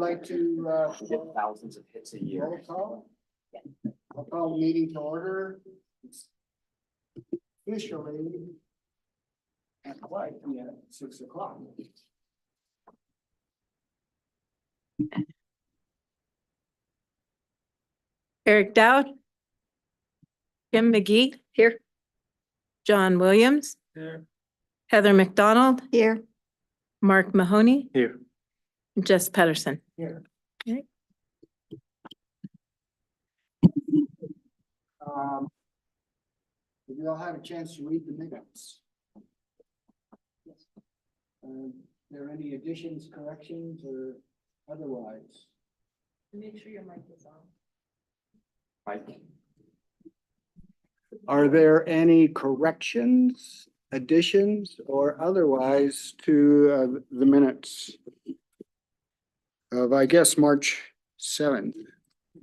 like to, Get thousands of hits a year. roll call? I'll call the meeting to order. Officially. At what, yeah, 6 o'clock. Eric Dowd. Kim McGee. Here. John Williams. Here. Heather McDonald. Here. Mark Mahoney. Here. Jess Pedersen. Here. Okay. Did you all have a chance to read the minutes? There any additions, corrections, or otherwise? Make sure your mic is on. Mike. Are there any corrections, additions, or otherwise to the minutes of, I guess, March 7th,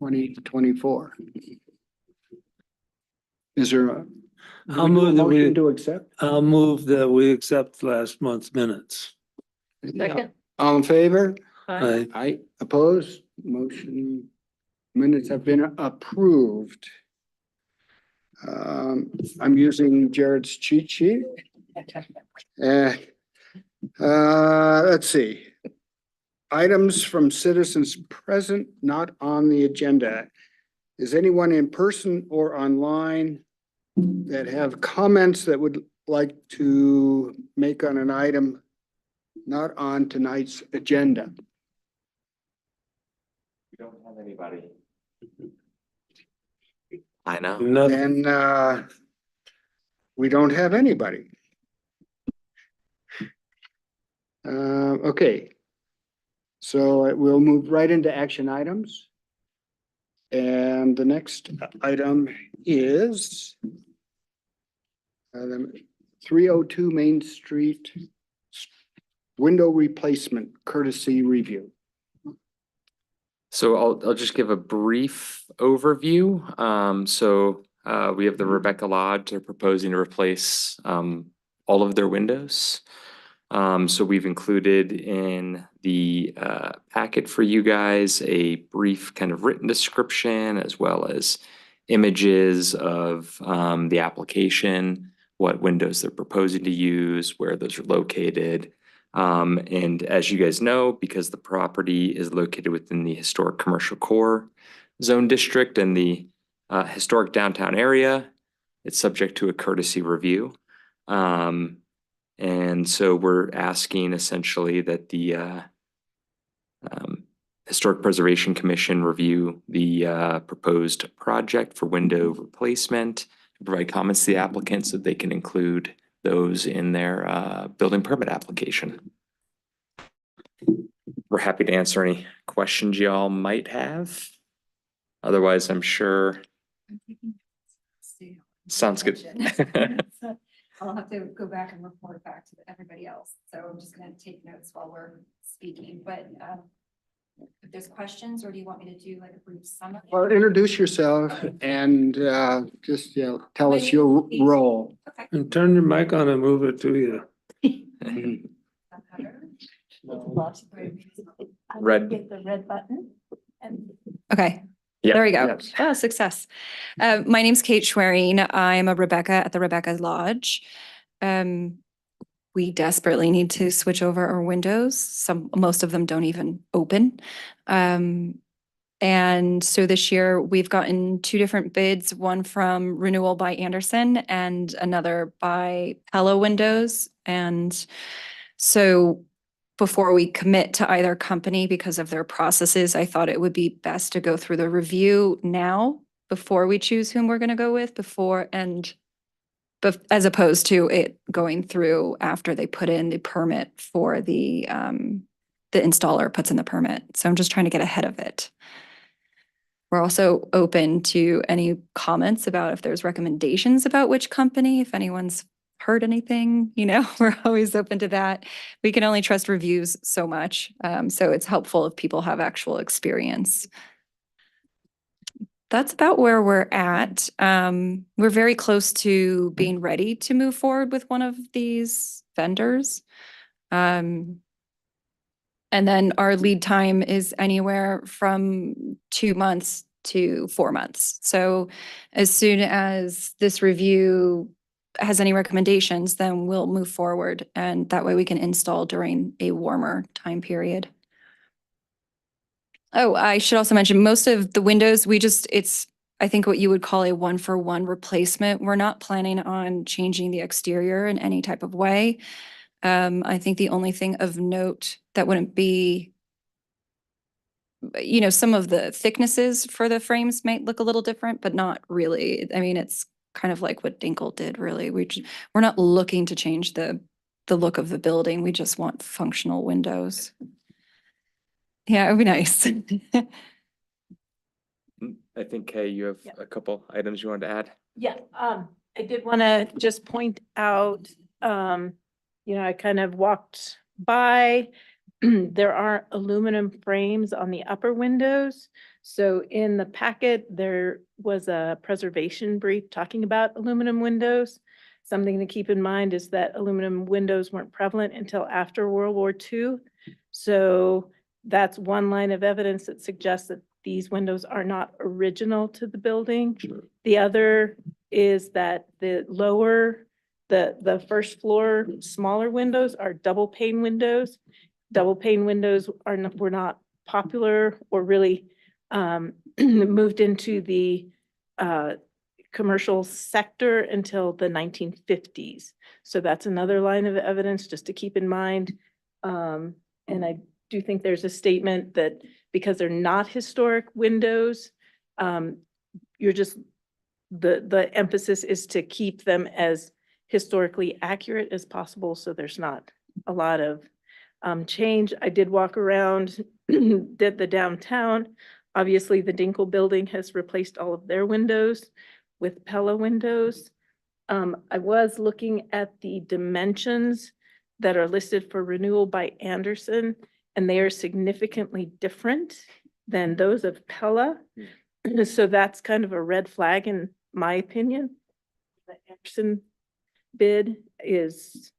2024? Is there a I'll move that motion we, to accept? I'll move that we accept last month's minutes. Second. All in favor? I, Aye, opposed, motion, minutes have been approved. I'm using Jared's cheat sheet. Let's see. Items from citizens present, not on the agenda. Is anyone in person or online that have comments that would like to make on an item not on tonight's agenda? We don't have anybody. I know. nothing, Then we don't have anybody. Okay. So we'll move right into action items. And the next item is 302 Main Street window replacement courtesy review. So I'll just give a brief overview. We have the Rebecca Lodge. They're proposing to replace all of their windows. So we've included in the packet for you guys a brief kind of written description as well as images of the application, what windows they're proposing to use, where those are located. And as you guys know, because the property is located within the historic commercial core zone district and the historic downtown area, it's subject to a courtesy review. And so we're asking essentially that the Historic Preservation Commission review the proposed project for window replacement, provide comments to the applicant so they can include those in their building permit application. We're happy to answer any questions y'all might have. Otherwise, I'm sure. Sounds good. I'll have to go back and report back to everybody else. So I'm just gonna take notes while we're speaking, but if there's questions, or do you want me to do like a brief summary? Well, introduce yourself and just tell us your role. Okay. and turn your mic on and move it to you. Red. Get the red button. Okay. Yeah. There we go. Yes. Oh, success. My name's Kate Schwerin. I'm a Rebecca at the Rebecca Lodge. We desperately need to switch over our windows. Most of them don't even open. And so this year we've gotten two different bids, one from Renewal by Anderson and another by Pella Windows. And so before we commit to either company because of their processes, I thought it would be best to go through the review now before we choose whom we're going to go with as opposed to it going through after they put in the permit for the installer puts in the permit. So I'm just trying to get ahead of it. We're also open to any comments about if there's recommendations about which company, if anyone's heard anything, we're always open to that. We can only trust reviews so much. So it's helpful if people have actual experience. That's about where we're at. We're very close to being ready to move forward with one of these vendors. And then our lead time is anywhere from 2 months to 4 months. So as soon as this review has any recommendations, then we'll move forward. And that way we can install during a warmer time period. Oh, I should also mention, most of the windows, it's, I think what you would call a 1-for-1 replacement. We're not planning on changing the exterior in any type of way. I think the only thing of note that wouldn't be, some of the thicknesses for the frames might look a little different, but not really. I mean, it's kind of like what Dinkle did, really. We're not looking to change the look of the building. We just want functional windows. Yeah, it would be nice. I think, Kay, you have Yeah. a couple items you wanted to add? Yeah, I did want to just point out, I kind of walked by. There are aluminum frames on the upper windows. So in the packet, there was a preservation brief talking about aluminum windows. Something to keep in mind is that aluminum windows weren't prevalent until after World War II. So that's one line of evidence that suggests that these windows are not original to the building. Sure. The other is that the first floor, smaller windows are double pane windows. Double pane windows were not popular or really moved into the commercial sector until the 1950s. So that's another line of evidence just to keep in mind. And I do think there's a statement that because they're not historic windows, you're just, the emphasis is to keep them as historically accurate as possible, so there's not a lot of change. I did walk around, did the downtown. Obviously, the Dinkle building has replaced all of their windows with Pella windows. I was looking at the dimensions that are listed for renewal by Anderson, and they are significantly different than those of Pella. So that's kind of a red flag in my opinion. The Anderson bid is,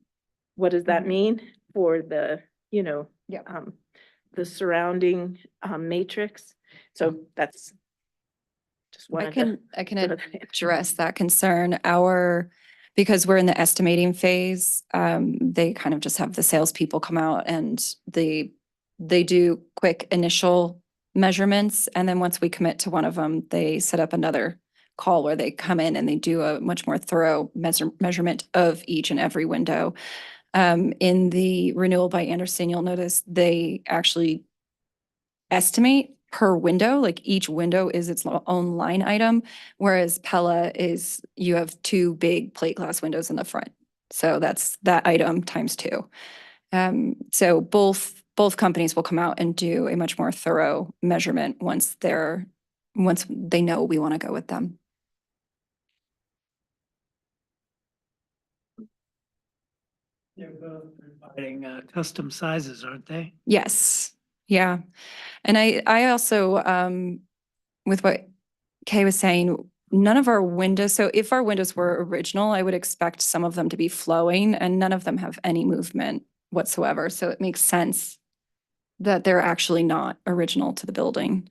what does that mean for the, Yeah. the surrounding matrix? So that's just I wanted can to. address that concern. Because we're in the estimating phase, they kind of just have the salespeople come out and they do quick initial measurements. And then once we commit to one of them, they set up another call where they come in and they do a much more thorough measurement of each and every window. In the renewal by Anderson, you'll notice they actually estimate per window, like each window is its own line item, whereas Pella is, you have 2 big plate glass windows in the front. So that's that item times 2. So both companies will come out and do a much more thorough measurement once they know we want to go with them. They're both providing custom sizes, aren't they? Yes, yeah. And I also, with what Kay was saying, none of our windows, so if our windows were original, I would expect some of them to be flowing and none of them have any movement whatsoever. So it makes sense that they're actually not original to the building.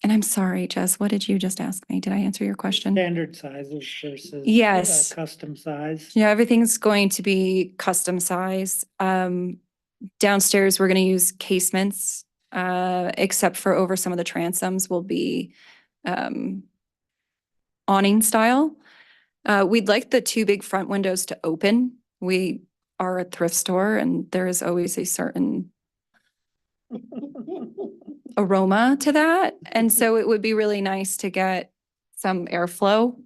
And I'm sorry, Jess, what did you just ask me? Did I answer your question? Standard sizes versus Yes. custom size. Yeah, everything's going to be custom size. Downstairs, we're going to use casements, except for over some of the transoms will be awning style. We'd like the 2 big front windows to open. We are a thrift store and there is always a certain aroma to that. And so it would be really nice to get some airflow.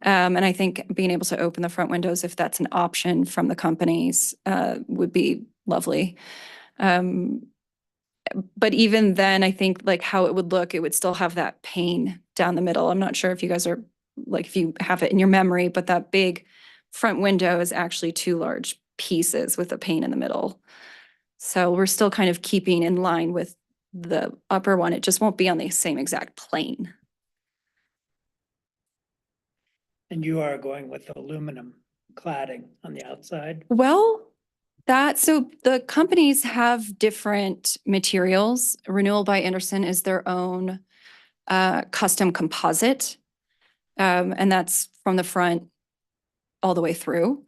And I think being able to open the front windows, if that's an option from the companies, would be lovely. But even then, I think like how it would look, it would still have that pane down the middle. I'm not sure if you guys are, like, if you have it in your memory, but that big front window is actually 2 large pieces with a pane in the middle. So we're still kind of keeping in line with the upper one. It just won't be on the same exact plane. And you are going with aluminum cladding on the outside. Well, So the companies have different materials. Renewal by Anderson is their own custom composite. And that's from the front all the way through.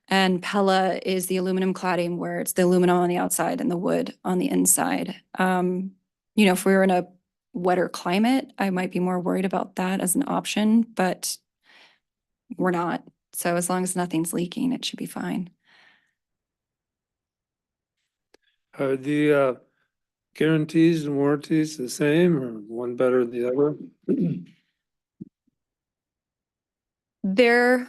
And Pella is the aluminum cladding where it's the aluminum on the outside and the wood on the inside. If we were in a wetter climate, I might be more worried about that as an option, but we're not. So as long as nothing's leaking, it should be fine. Are the guarantees and warranties the same or one better than the other? They're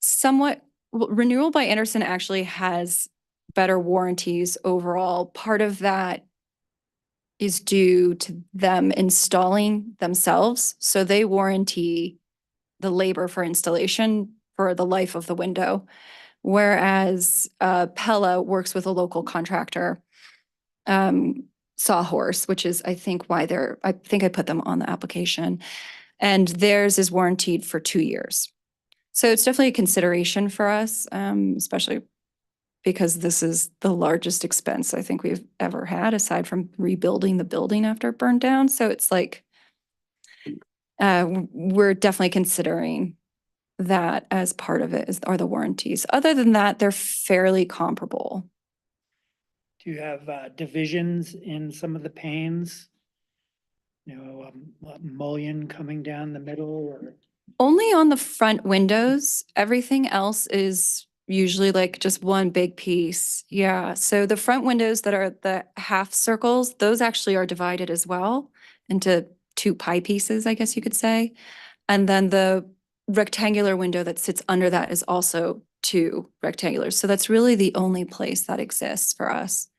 somewhat, Renewal by Anderson actually has better warranties overall. Part of that is due to them installing themselves. So they warranty the labor for installation for the life of the window. Whereas Pella works with a local contractor, Sawhorse, which is, I think, I think I put them on the application. And theirs is warranted for 2 years. So it's definitely a consideration for us, especially because this is the largest expense I think we've ever had, aside from rebuilding the building after it burned down. So it's like, we're definitely considering that as part of it are the warranties. Other than that, they're fairly comparable. Do you have divisions in some of the panes? Mullion coming down the middle or? Only on the front windows. Everything else is usually like just one big piece. Yeah. So the front windows that are the half circles, those actually are divided as well into 2 pie pieces, I guess you could say. And then the rectangular window that sits under that is also 2 rectangulars. So that's really the only place that exists for us.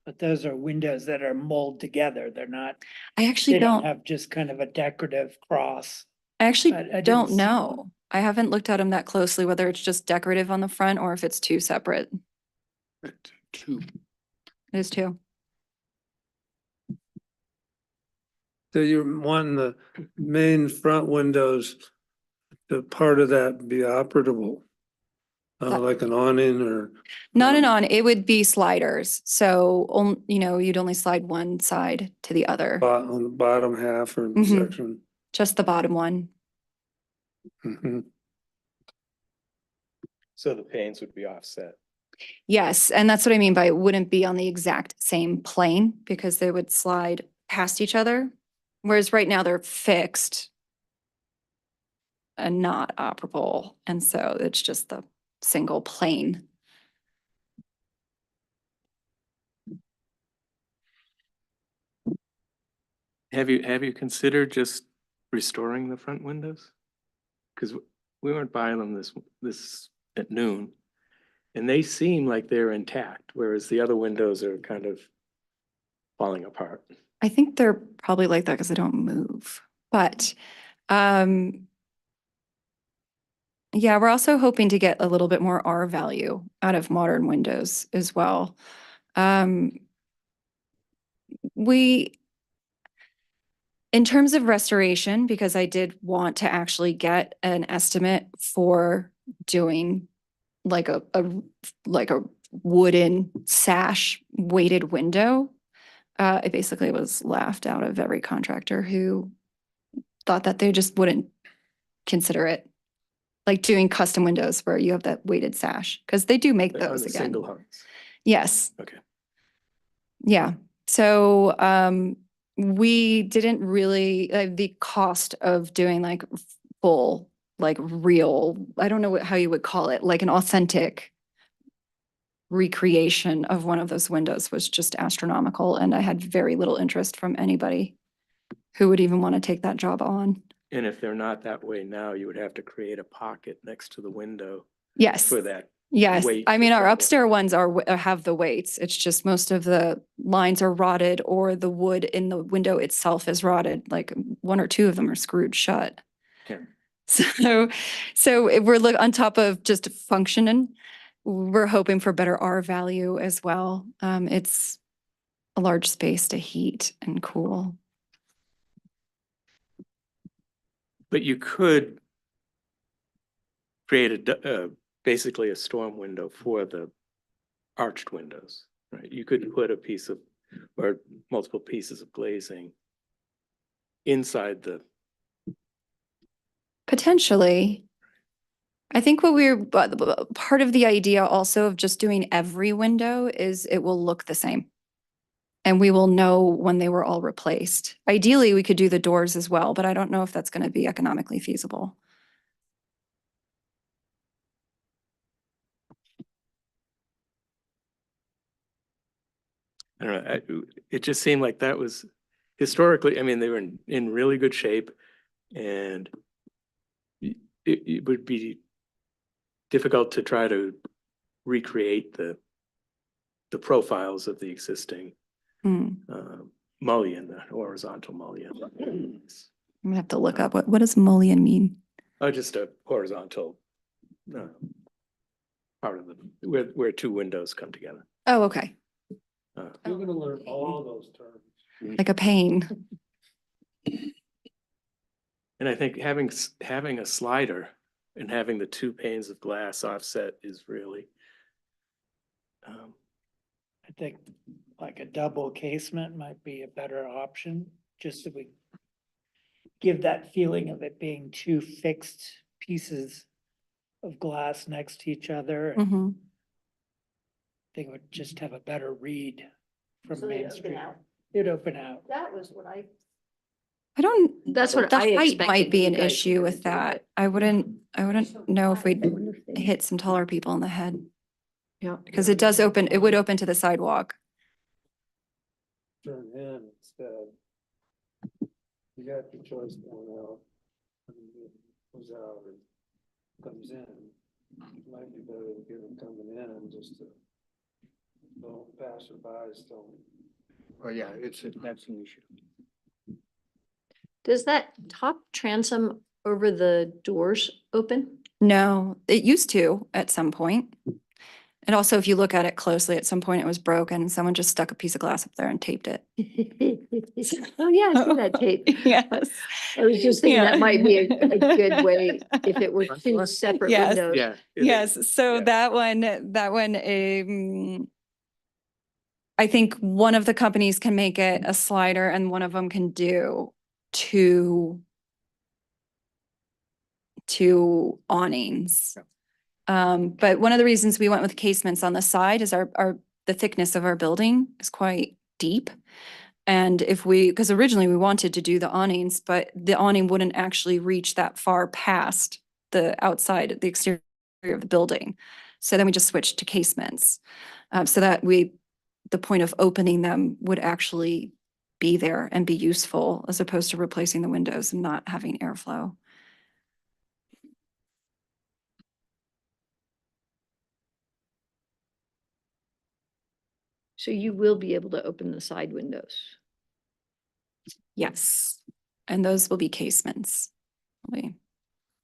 But those are windows that are molded together. They're not, I actually they don't don't, have just kind of a decorative cross. I actually I didn't don't see know. I haven't looked at them that closely, whether it's just decorative on the front or if it's 2 separate. Two. It is 2. So you're wanting the main front windows, the part of that be operable? Like an awning or? Not an on, it would be sliders. So, you'd only slide one side to the other, On the bottom half or Mhm. section? just the bottom one. Mhm. So the panes would be offset. Yes, and that's what I mean by it wouldn't be on the exact same plane because they would slide past each other. Whereas right now they're fixed and not operable. And so it's just the single plane. Have you considered just restoring the front windows? Because we weren't buying them this at noon. And they seem like they're intact, whereas the other windows are kind of falling apart. I think they're probably like that because they don't move. But yeah, we're also hoping to get a little bit more R value out of modern windows as well. In terms of restoration, because I did want to actually get an estimate for doing like a wooden sash weighted window, it basically was laughed out of every contractor who thought that they just wouldn't consider it. Like doing custom windows where you have that weighted sash, because they do make On those the again. single hungs. Yes. Okay. Yeah. So we didn't really, the cost of doing like full, like real, I don't know how you would call it, like an authentic recreation of one of those windows was just astronomical. And I had very little interest from anybody who would even want to take that job on. And if they're not that way now, you would have to create a pocket next to the window Yes. for that. Yes, weight I mean, to our travel. upstairs ones have the weights. It's just most of the lines are rotted or the wood in the window itself is rotted. Like 1 or 2 of them are screwed shut. Yeah. So if we're on top of just functioning, we're hoping for better R value as well. It's a large space to heat and cool. But you could create basically a storm window for the arched windows, right? You could put a piece of, or multiple pieces of glazing inside the, Potentially. I think what but part of the idea also of just doing every window is it will look the same. And we will know when they were all replaced. Ideally, we could do the doors as well, but I don't know if that's going to be economically feasible. I don't know, it just seemed like that was historically, I mean, they were in really good shape and it would be difficult to try to recreate the profiles of the existing Hmm. mullion, the horizontal mullion. I'm gonna have to look up what does mullion mean? Just a horizontal part of the, where two windows come together. Oh, okay. You're gonna learn all those terms. Like a pane. And I think having a slider and having the two panes of glass offset is really I think like a double casement might be a better option, just so we give that feeling of it being two fixed pieces of glass next to each other. And Mhm. they would just have a better read from So they'd Main open Street. out. It'd open out. That was what I. That's what the I height expected might be you an guys were issue gonna with do, that. I wouldn't know if we'd hit some taller people in the head. Yeah. Because it does open, it would open to the sidewalk. Turn in instead. You got the choice going out. Goes out and comes in. Might be better to get them coming in and just to don't passerbys don't. Oh, yeah, that's an issue. Does that top transom over the doors open? No, it used to at some point. And also, if you look at it closely, at some point it was broken. Someone just stuck a piece of glass up there and taped it. Oh, yeah, I see that tape. Yes. I was just thinking that Yeah. might be a good way if it were two separate Yes. windows. yeah. Yes, so yeah. that one, I think one of the companies can make it a slider and one of them can do two awnings. But one of the reasons we went with casements on the side is the thickness of our building is quite deep. And because originally we wanted to do the awnings, but the awning wouldn't actually reach that far past the outside, the exterior of the building. So then we just switched to casements. So that the point of opening them would actually be there and be useful as opposed to replacing the windows and not having airflow. So you will be able to open the side windows. Yes, and those will be casements.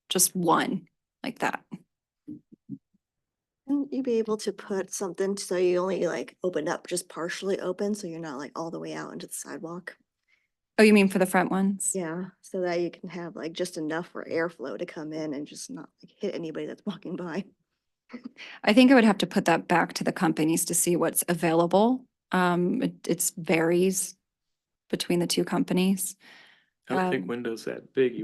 Just one like that. Wouldn't you be able to put something so you only like open up just partially open, so you're not like all the way out into the sidewalk? Oh, you mean for the front ones? Yeah, so that you can have like just enough for airflow to come in and just not like hit anybody that's walking by. I think I would have to put that back to the companies to see what's available. It varies between the two companies. I don't think windows that big,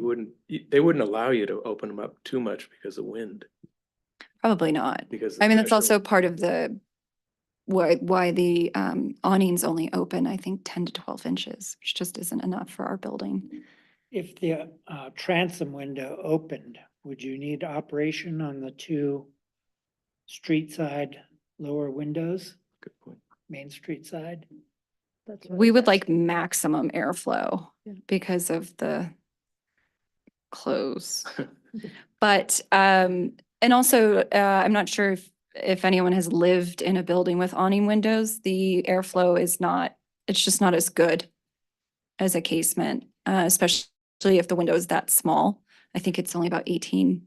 they wouldn't allow you to open them up too much because of wind. Probably not. Because I mean, that's also part of why the awnings only open, I think, 10 to 12 inches, which just isn't enough for our building. If the transom window opened, would you need operation on the two street side lower windows, Good point. Main Street side? That's what I We was would like asking. maximum airflow Yeah. because of the close. But, and also, I'm not sure if anyone has lived in a building with awning windows, the airflow it's just not as good as a casement, especially if the window is that small. I think it's only about 18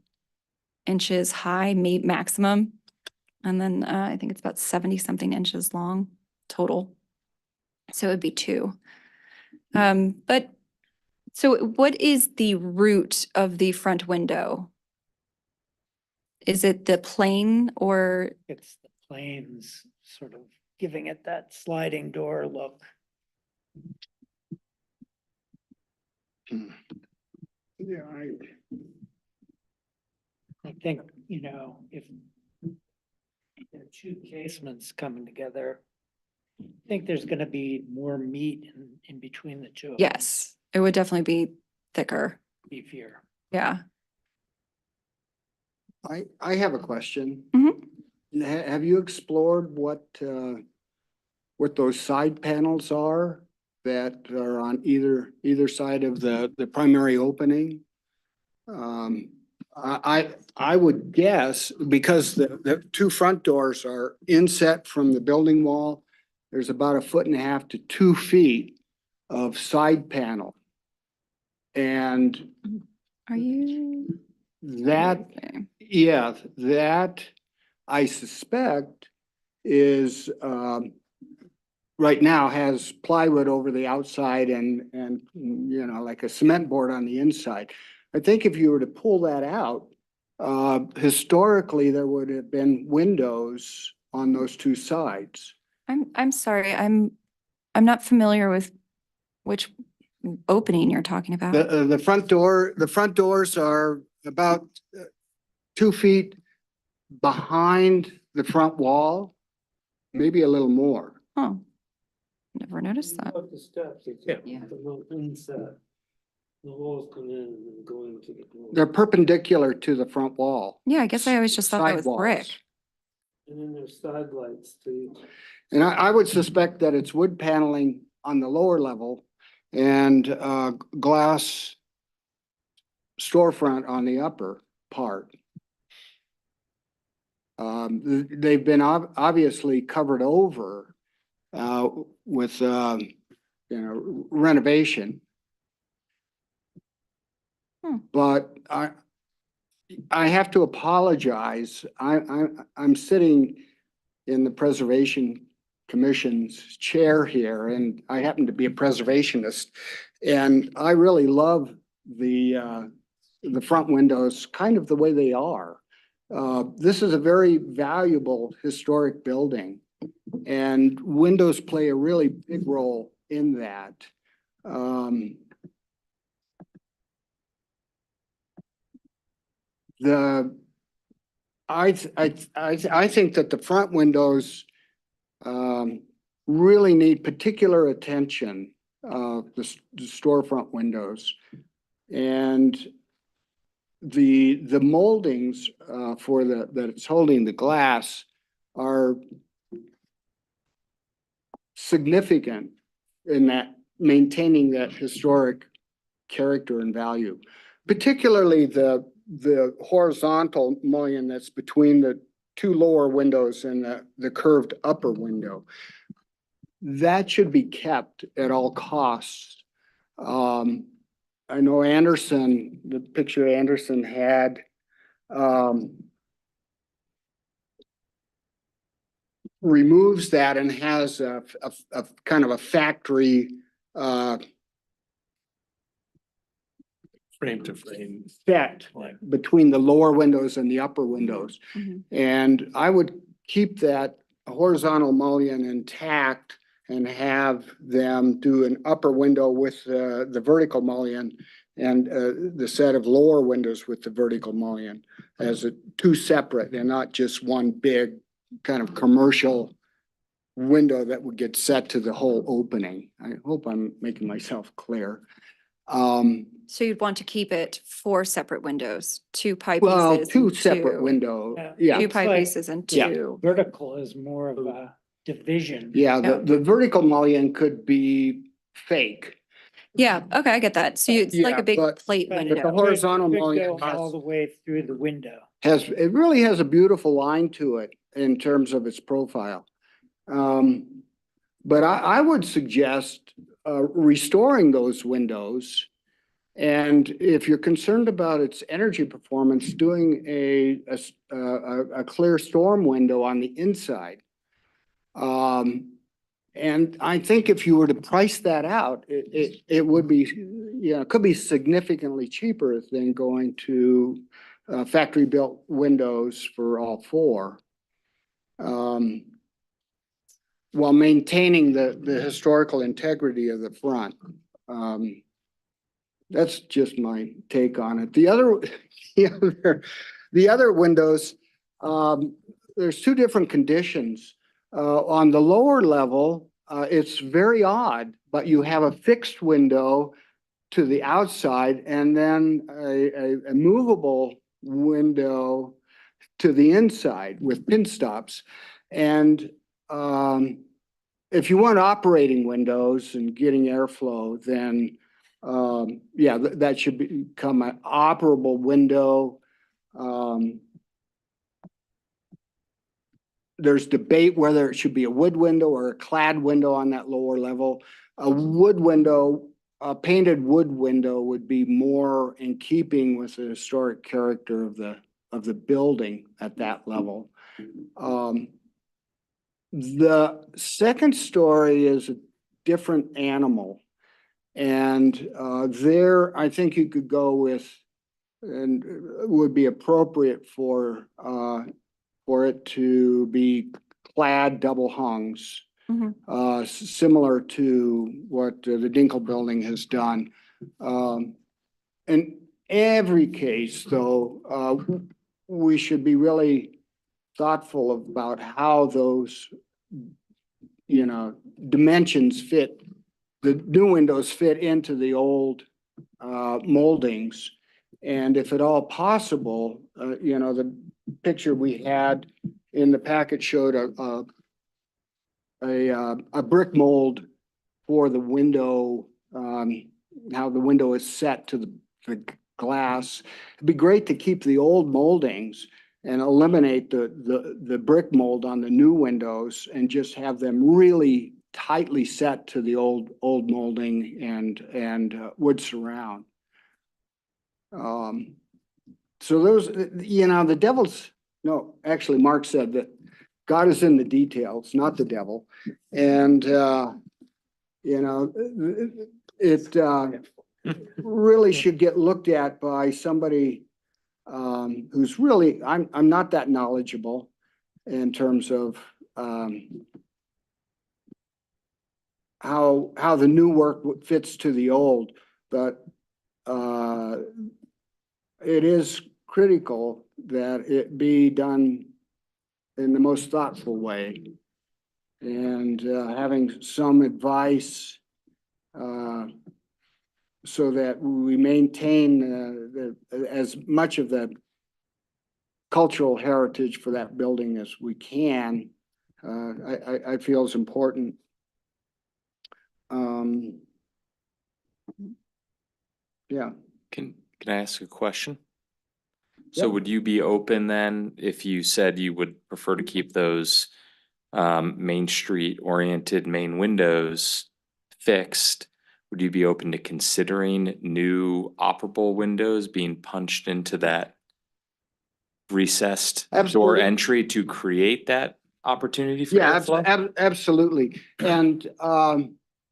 inches high, maximum. And then I think it's about 70 something inches long total. So it would be two. But so what is the root of the front window? Is it the plane or, It's the planes sort of giving it that sliding door look. Yeah, I think, if there are two casements coming together, I think there's gonna be more meat in between the two. of them, Yes, it would definitely be thicker. Beefier. Yeah. I have a question. Mhm. Have you explored what those side panels are that are on either side of the primary opening? I would guess, because the two front doors are inset from the building wall, there's about 1.5 to 2 feet of side panel. And Are you? that, Okay. yeah, that I suspect is, right now has plywood over the outside and, like a cement board on the inside. I think if you were to pull that out, historically, there would have been windows on those two sides. I'm sorry, I'm not familiar with which opening you're talking about. The front doors are about 2 feet behind the front wall, maybe a little more. Oh, never noticed that. Up the steps, it's Yeah. Yeah. the little inset. The walls come in and then go into the door. They're perpendicular to the front wall. Yeah, I guess I always just thought that was brick. Sidewalls. And then there's side lights too. And I would suspect that it's wood paneling on the lower level and glass storefront on the upper part. They've been obviously covered over with renovation. But I have to apologize. I'm sitting in the Preservation Commission's chair here, and I happen to be a preservationist. And I really love the front windows, kind of the way they are. This is a very valuable historic building, and windows play a really big role in that. I think that the front windows really need particular attention, the storefront windows. And the moldings for that it's holding the glass are significant in that maintaining that historic character and value, particularly the horizontal mullion that's between the two lower windows and the curved upper window. That should be kept at all costs. I know Anderson, the picture Anderson had, removes that and has a kind of a factory Frame to frame. set Yeah. between the lower windows and the upper windows. Mhm. And I would keep that horizontal mullion intact and have them do an upper window with the vertical mullion and the set of lower windows with the vertical mullion as two separate and not just one big kind of commercial window that would get set to the whole opening. I hope I'm making myself clear. So you'd want to keep it 4 separate windows, 2 pie pieces. Well, two and separate two- window, Yeah. yeah. 2 It's pie like- pieces and Yeah. 2. Vertical is more of a division. Yeah, Yeah. the vertical mullion could be fake. Yeah, okay, I get that. So it's like Yeah, a big but- plate But window. the horizontal it could mullion go all the way through the window. it really has a beautiful line to it in terms of its profile. But I would suggest restoring those windows. And if you're concerned about its energy performance, doing a clear storm window on the inside. And I think if you were to price that out, it would be, it could be significantly cheaper than going to factory built windows for all 4. while maintaining the historical integrity of the front. That's just my take on it. The other windows, there's two different conditions. On the lower level, it's very odd, but you have a fixed window to the outside and then a movable window to the inside with pin stops. And if you want operating windows and getting airflow, then yeah, that should become an operable window. There's debate whether it should be a wood window or a clad window on that lower level. A wood window, a painted wood window would be more in keeping with the historic character of the building at that level. The second story is a different animal. And there, I think you could go with, and it would be appropriate for it to be clad double hungs, similar to what the Dinkle building has done. In every case, though, we should be really thoughtful about how those, dimensions fit, the new windows fit into the old moldings. And if at all possible, the picture we had in the packet showed a brick mold for the window, how the window is set to the glass. It'd be great to keep the old moldings and eliminate the brick mold on the new windows and just have them really tightly set to the old molding and wood surround. So those, the devil's, no, actually Mark said that God is in the details, not the devil. And, it really should get looked at by somebody who's really, I'm not that knowledgeable in terms of how the new work fits to the old, but it is critical that it be done in the most thoughtful way. And having some advice so that we maintain as much of the cultural heritage for that building as we can, I feel is important. Yeah. Can I ask a question? So Yeah. would you be open then if you said you would prefer to keep those Main Street oriented main windows fixed? Would you be open to considering new operable windows being punched into that recessed door Absolutely. entry to create that opportunity for Yeah, airflow? absolutely. And,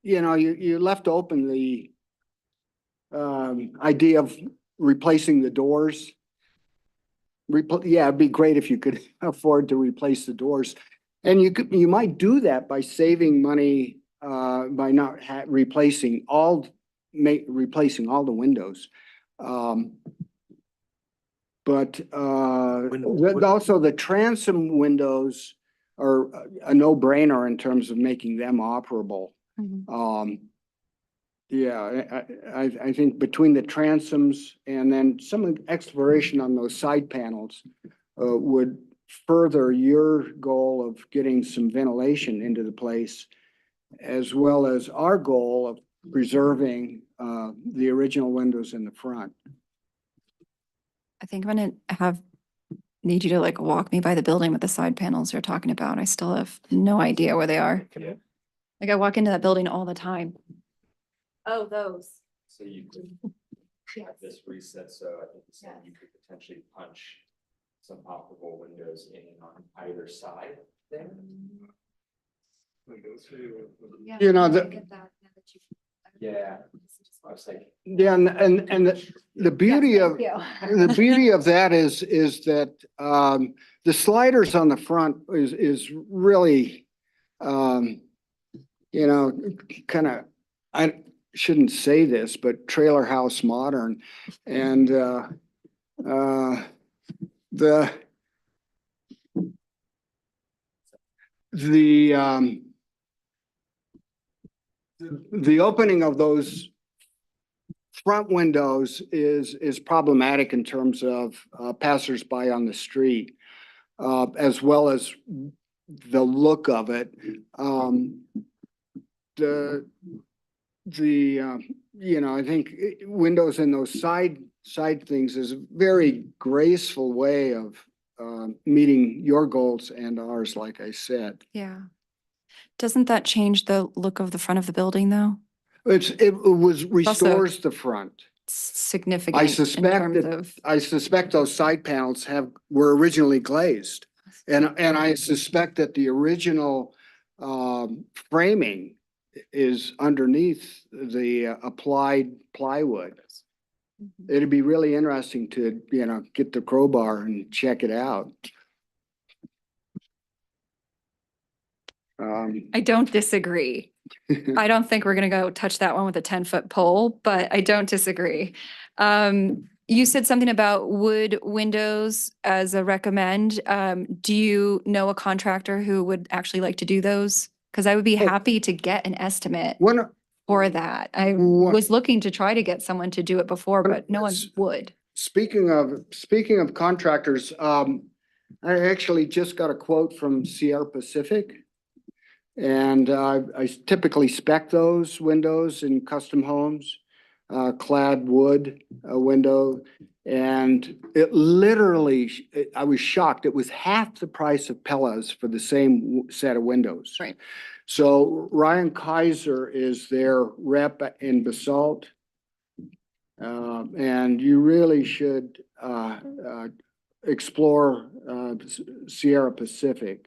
you left open the idea of replacing the doors. Yeah, it'd be great if you could afford to replace the doors. And you might do that by saving money by not replacing all the windows. But also the transom windows are a no-brainer in terms of making them operable. Yeah, I think between the transoms and then some exploration on those side panels would further your goal of getting some ventilation into the place, as well as our goal of preserving the original windows in the front. I think I'm gonna need you to like walk me by the building with the side panels you're talking about. I still have no idea where they are. Yeah. Like I walk into that building all the time. Oh, those. So you could have this reset, so I think you could potentially punch some operable windows in on either side there. You know, Yeah. I was like. Yeah, and the beauty of the beauty of that is that the sliders on the front is really um, you know, kind of, I shouldn't say this, but trailer house modern. And, the, the, the opening of those front windows is problematic in terms of passersby on the street, as well as the look of it. The, you know, I think windows in those side things is a very graceful way of meeting your goals and ours, like I said. Yeah. Doesn't that change the look of the front of the building, though? It was restores the front. It's significant in suspect terms that- of, I suspect those side panels were originally glazed. And I suspect that the original framing is underneath the applied plywood. It'd be really interesting to, you know, get the crowbar and check it out. I don't disagree. I don't think we're gonna go touch that one with a 10-foot pole, but I don't disagree. You said something about wood windows as a recommend. Do you know a contractor who would actually like to do those? Because I would be Oh. happy to get an estimate One, for that. I Wha- was looking to try to get someone to do it before, What- but no one s- would. speaking of contractors, I actually just got a quote from Sierra Pacific. And I typically spec those windows in custom homes, clad wood window. And it literally, I was shocked. It was half the price of Pella's for the same set of windows. Right. So Ryan Kaiser is their rep in Basalt. And you really should explore Sierra Pacific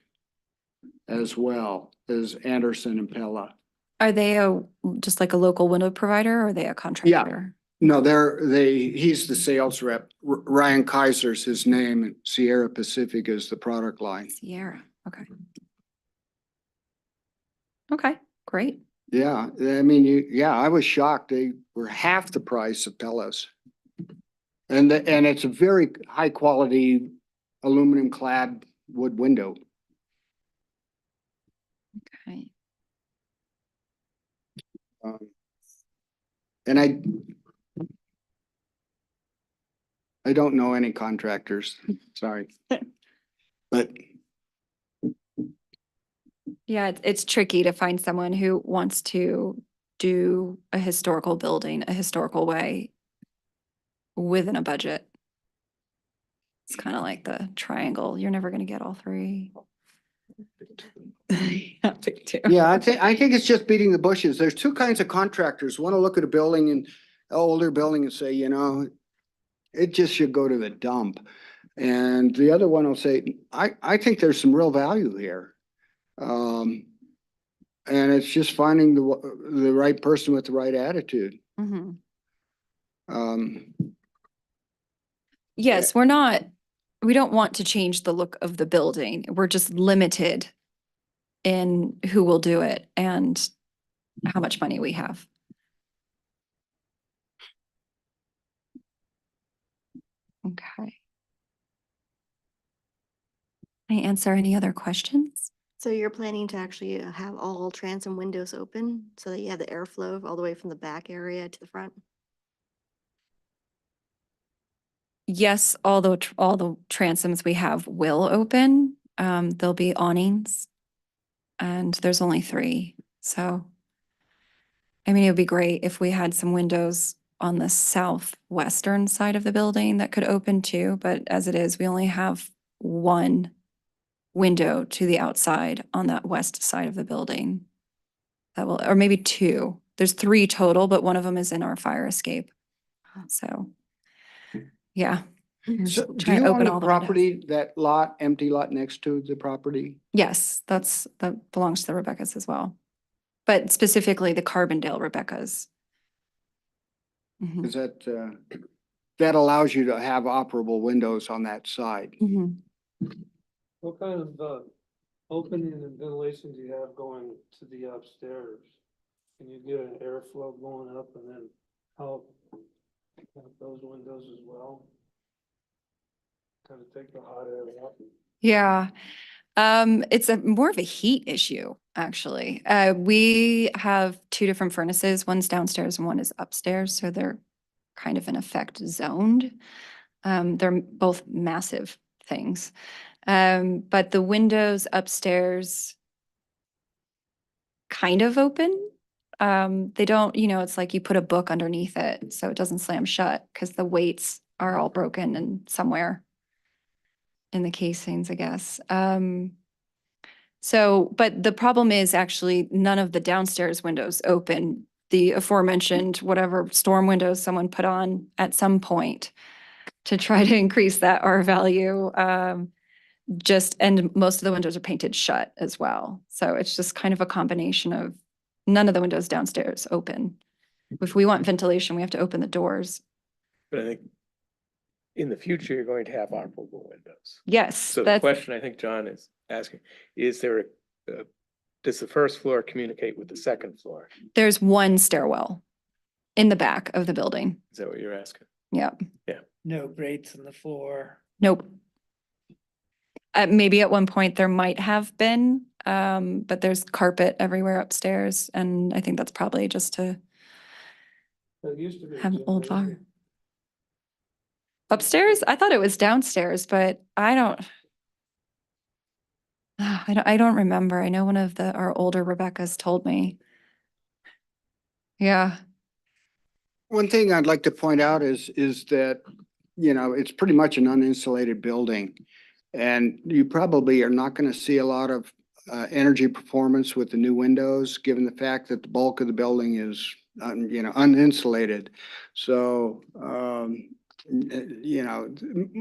as well as Anderson and Pella. Are they just like a local window provider or are they a contractor? No, he's the sales rep. Ryan Kaiser's his name, and Sierra Pacific is the product line. Sierra, okay. Okay, great. Yeah, I mean, I was shocked. They were half the price of Pella's. And it's a very high quality aluminum clad wood window. Okay. And I don't know any contractors, sorry. But Yeah, it's tricky to find someone who wants to do a historical building, a historical way within a budget. It's kind of like the triangle. You're never gonna get all three. Yeah, big two. yeah, I think it's just beating the bushes. There's two kinds of contractors. Want to look at a building and older building and say, you know, it just should go to the dump. And the other one will say, I think there's some real value here. And it's just finding the right person with the right attitude. Mhm. Um, Yes, we don't want to change the look of the building. We're just limited in who will do it and how much money we have. Okay. Can I answer any other questions? So you're planning to actually have all transom windows open so that you have the airflow all the way from the back area to the front? Yes, although all the transoms we have will open. There'll be awnings. And there's only 3. So, I mean, it would be great if we had some windows on the southwestern side of the building that could open too. But as it is, we only have 1 window to the outside on that west side of the building. That will, or maybe 2. There's 3 total, but one of them is in our fire escape. So, yeah. we're so just do trying to you own open the all the windows. property, that lot, empty lot next to the property? Yes, that belongs to the Rebecca's as well. But specifically the Carbondale Rebecca's. Mhm, Is that allows you to have operable windows on that side? mhm. What kind of opening and ventilation do you have going to the upstairs? Can you get an airflow going up and then help those windows as well? Kind of take the hot air out. Yeah. It's more of a heat issue, actually. We have two different furnaces. One's downstairs and one is upstairs, so they're kind of in effect zoned. They're both massive things. But the windows upstairs kind of open. They don't, it's like you put a book underneath it, so it doesn't slam shut because the weights are all broken and somewhere in the casings, I guess. But the problem is actually none of the downstairs windows open. The aforementioned whatever storm windows someone put on at some point to try to increase that R value. And most of the windows are painted shut as well. So it's just kind of a combination of none of the windows downstairs open. If we want ventilation, we have to open the doors. But I think in the future, you're going to have operable windows. Yes, So the that's, question I think John is asking, is there does the first floor communicate with the second floor? there's one stairwell in the back of the building. Is that what you're asking? Yep. No grates in the floor. Nope. Maybe at one point there might have been, but there's carpet everywhere upstairs. And I think that's probably just to There used to be a have old fire. generator. Upstairs? I thought it was downstairs, but I don't remember. I know one of our older Rebeccas told me. Yeah. One thing I'd like to point out is that, it's pretty much an uninsulated building. And you probably are not going to see a lot of energy performance with the new windows, given the fact that the bulk of the building is, uninsulated. So,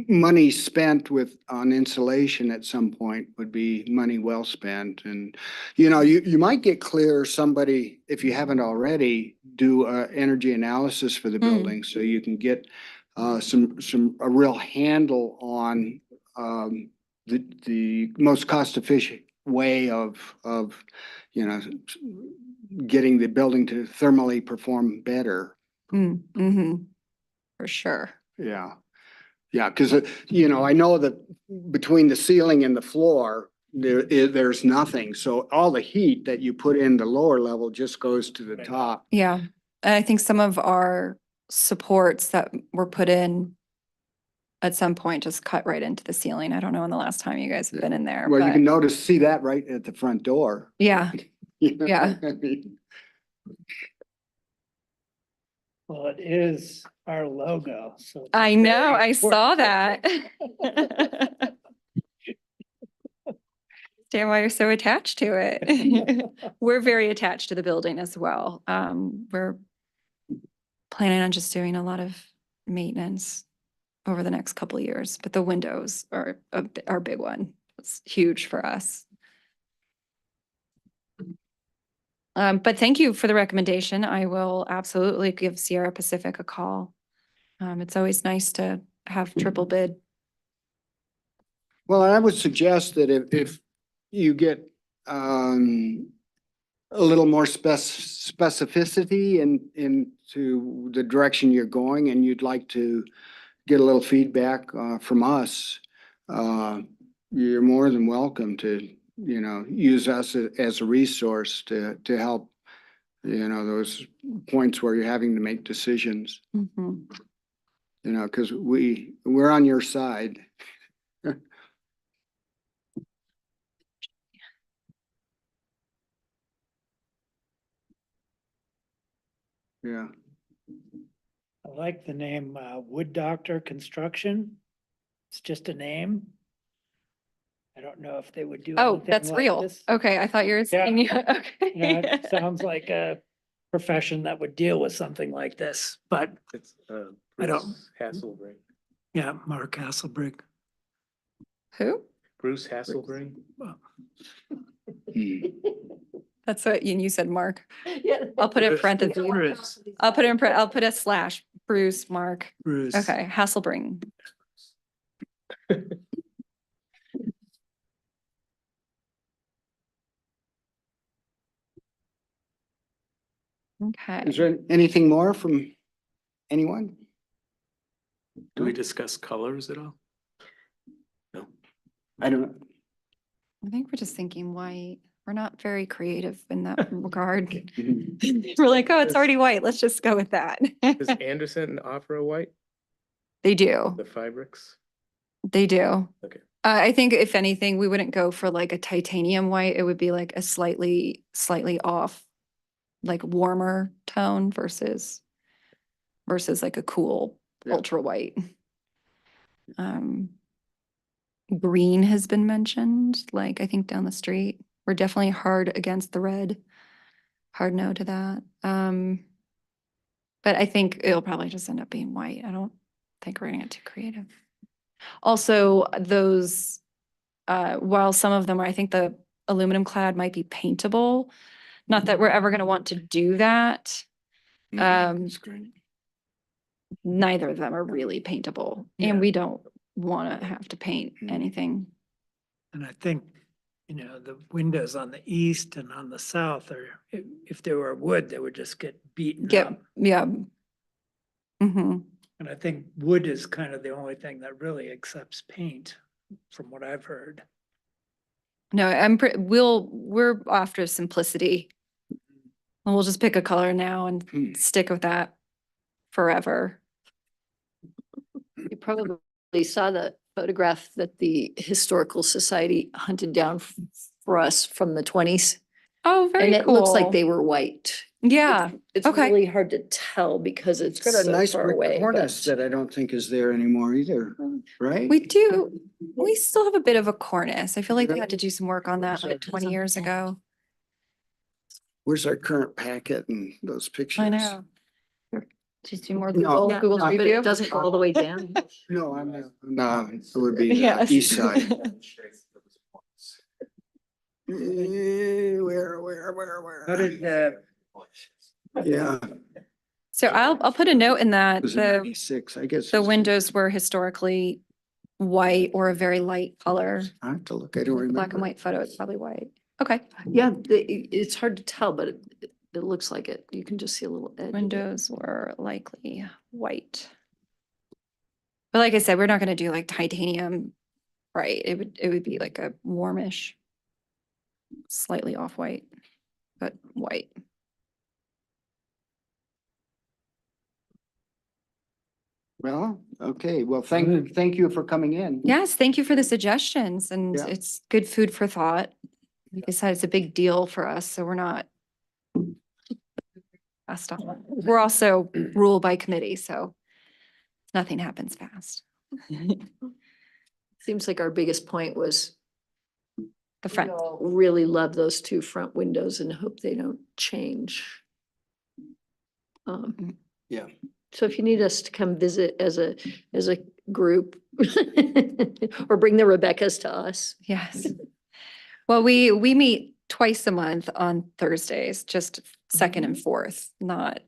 money spent on insulation at some point would be money well spent. And, you might get clear somebody, if you haven't already, do energy analysis for the building so you can get a real handle on the most cost efficient way of getting the building to thermally perform better. Mm-hmm. For sure. Yeah. Yeah, because, I know that between the ceiling and the floor, there's nothing. So all the heat that you put in the lower level just goes to the Right. top. Yeah. And I think some of our supports that were put in at some point just cut right into the ceiling. I don't know when the last time you guys have been in there, Well, you but can see that right at the front door. yeah. Yeah. I mean, Well, it is our logo, so. it's I know, very I saw important. that. Damn, why you're so attached to it. We're very attached to the building as well. We're planning on just doing a lot of maintenance over the next couple of years, but the windows are our big one. It's huge for us. But thank you for the recommendation. I will absolutely give Sierra Pacific a call. It's always nice to have triple bid. Well, I would suggest that if you get a little more specificity into the direction you're going and you'd like to get a little feedback from us, you're more than welcome to, use us as a resource to help, those points where you're having to make decisions, Mhm. because we're on your side. Yeah. I like the name, Wood Doctor Construction. It's just a name. I don't know if they would do. Oh, anything that's like real. this. Okay, I thought you were saying, yeah, Yeah, okay. it sounds like a profession that would deal with something like this, but It's I don't- Bruce Hasselbring. yeah, Mark Hasselbrick. Who? Bruce Hasselbring. Hmm. That's what you said, Mark. Yeah. I'll put it in Bruce. parentheses. Bruce. I'll put a slash, Bruce, Mark. Bruce. Okay, Hasselbring. Okay. Is there anything more from anyone? Do we discuss colors at all? No. I don't know. I think we're just thinking white. We're not very creative in that regard. Mhm. We're like, oh, it's already white. Let's just go with that. Does Anderson offer a white, They do. the fabrics? They do. Okay. I think if anything, we wouldn't go for like a titanium white. It would be like a slightly off, like warmer tone versus like a cool Yeah. ultra white. Green has been mentioned, like I think down the street. We're definitely hard against the red. Hard no to that. But I think it'll probably just end up being white. I don't think we're gonna get too creative. Also, those, while some of them are, I think the aluminum clad might be paintable. Not that we're ever gonna want to do that. That's great. Neither of them are really paintable, Yeah. and we don't wanna have to paint Mm. anything. And I think, you know, the windows on the east and on the south are, if they were wood, they would just get beaten Get, up. yeah. Mm-hmm. And I think wood is kind of the only thing that really accepts paint, from what I've heard. No, we're after simplicity. And we'll just pick a color now and Hmm. stick with that forever. You probably saw the photograph that the Historical Society hunted down for us from the 20s. Oh, very And it looks like cool. they were white. Yeah, It's okay. really hard to tell because it's It's got a so nice far brick away. cornice but- that I don't think is there anymore either, right? We still have a bit of a cornice. I feel like they had to do some work on that like 20 years ago. Where's our current packet and those pictures? I know. Just do more No, Google No, Street but View. it doesn't go all the way down. No, no, it would be the Yes. east side. Where? How did, Yeah. So I'll put a note in that It was in the 96, I guess. the it's- windows were historically white or a very light color. I have to look, I don't remember. Black and white photo, it's probably white. Okay. Yeah, it's hard to tell, but it looks like it. You can just see a little edge. of it. Windows were likely white. But like I said, we're not gonna do like titanium, right? It would be like a warmish, slightly off-white, but white. Well, okay, well, thank you for coming in. Yes, thank you for the suggestions and Yeah. it's good food for thought. Like I said, it's a big deal for us, so we're not fast on. We're also ruled by committee, so nothing happens fast. Seems like our biggest point was The we front. all really love those two front windows and hope they don't change. Yeah. So if you need us to come visit as a group or bring the Rebeccas to us. Yes. Well, we meet twice a month on Thursdays, just second and fourth, not,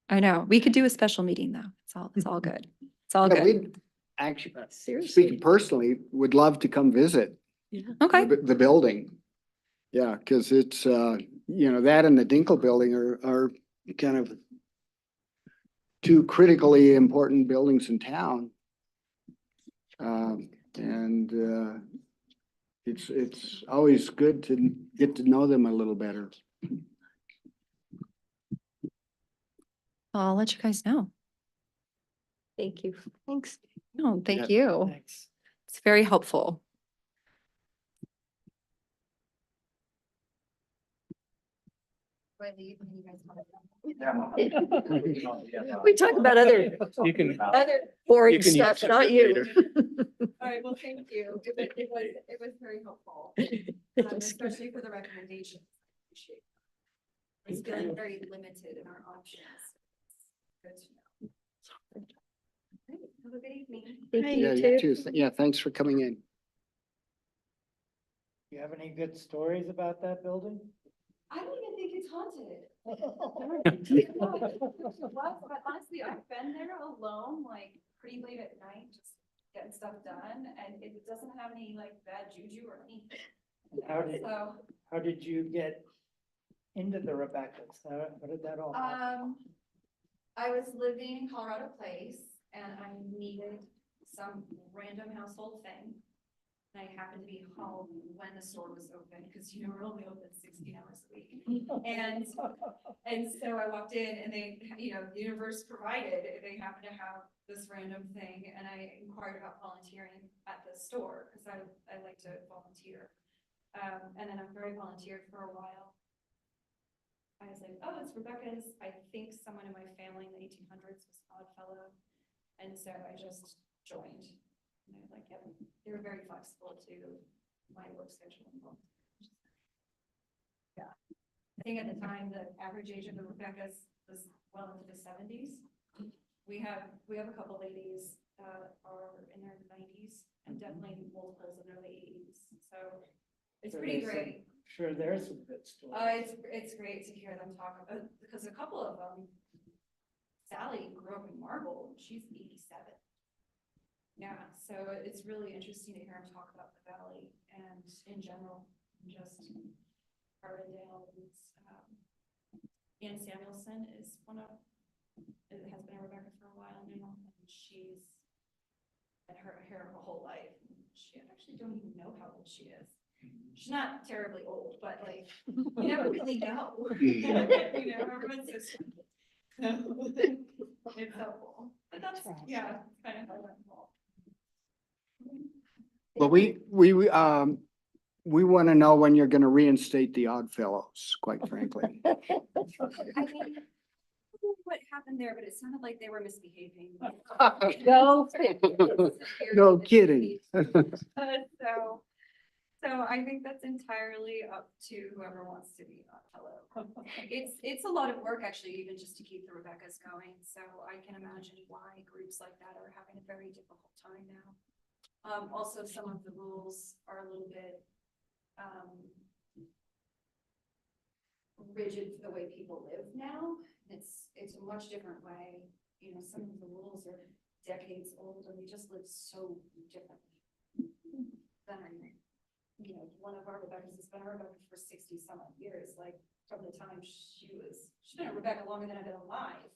I know, we could do a special meeting though. It's all good. It's all Yeah, good. we actually, Seriously. speaking personally, would love to come visit Okay. the building. Yeah, because it's, that and the Dinkle building are kind of two critically important buildings in town. It's always good to get to know them a little better. I'll let you guys know. Thank you. Thanks. No, thank Yeah. you. thanks. It's very helpful. We talk about other You can, boring You can use stuff, it not you. later. All right, well, thank you. It was very helpful, especially for the recommendations. Appreciate it. It's feeling very limited in our options. Good to know. Great. Have a good evening. Thank Yeah, you you too. too. Yeah, thanks for coming in. You have any good stories about that building? I don't even think it's haunted. Honestly, But honestly, I've been there alone, like pretty late at night, just getting stuff done, and it doesn't have any like bad juju or anything. How did- So, How did you get into the Rebecca's? How did that all happen? I was living in Colorado Place and I needed some random household thing. And I happened to be home when the store was open, because we're only open 16 hours a week. And so I walked in and they, the universe provided, they happened to have this random thing, and I inquired about volunteering at the store, because I like to volunteer. And then after I volunteered for a while, I was like, oh, it's Rebecca's. I think someone in my family in the 1800s was an odd fellow. And so I just joined. And I was like, yeah, they were very flexible to my work schedule. Yeah. I think at the time, the average age of the Rebecca's was well into the 70s. We have a couple ladies that are in their 90s and definitely multiples in their late 80s. So it's So pretty there's great. Sure, there's some good stories. It's great to hear them talk about, because a couple of them, Sally grew up in Marble, she's 87. Yeah, so it's really interesting to hear them talk about the valley and in general, just Carbondale. Ann Samuelson is it has been a Rebecca for a while now, and she's had her hair her whole life. She actually don't even know how old she is. She's not terribly old, but like, you never really know. Everyone's so strange. It's helpful. But that's, yeah, kind of how that involved. Well, we want to know when you're going to reinstate the Odd Fellows, quite frankly. I mean, what happened there, but it sounded like they were misbehaving. No kidding. So I think that's entirely up to whoever wants to be on fellow. It's a lot of work, actually, even just to keep the Rebecca's going. So I can imagine why groups like that are having a very difficult time now. Also, some of the rules are a little bit rigid for the way people live now. It's a much different way. Some of the rules are decades old, and we just live so differently than one of our Rebecca's has been a Rebecca for 60 some odd years, like from the time she's been a Rebecca longer than I've been alive.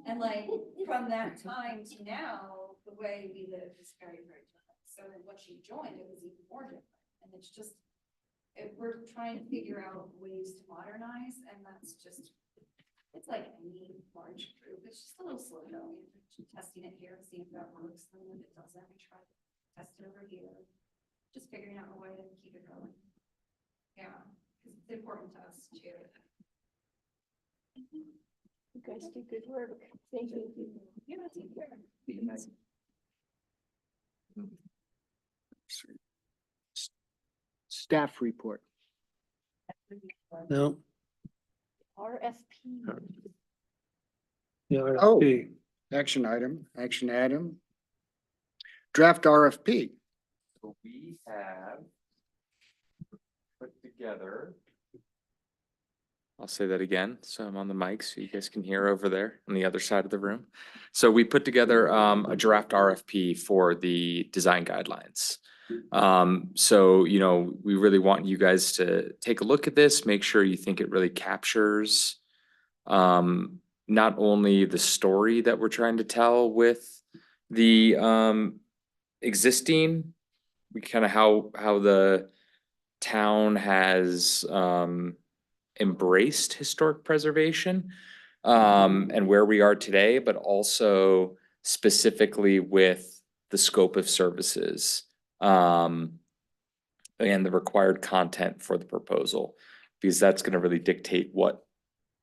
And like from that time to now, the way we live is very, very different. So when she joined, it was even more different. And it's just, we're trying to figure out ways to modernize, and that's just, it's like any large group. It's just a little slow going. Testing it here and seeing if that works. And if it doesn't, we try to test it over here. Just figuring out a way to keep it going. Yeah, because it's important to us too. You guys do good work. Thank you. Yeah, take care. Staff report. No. RFP. The Oh. RFP. Action item. Draft RFP. So we have put together. I'll say that again, so I'm on the mic so you guys can hear over there on the other side of the room. So we put together a draft RFP for the design guidelines. So, we really want you guys to take a look at this, make sure you think it really captures not only the story that we're trying to tell with the existing, kind of how the town has embraced historic preservation and where we are today, but also specifically with the scope of services and the required content for the proposal, because that's going to really dictate what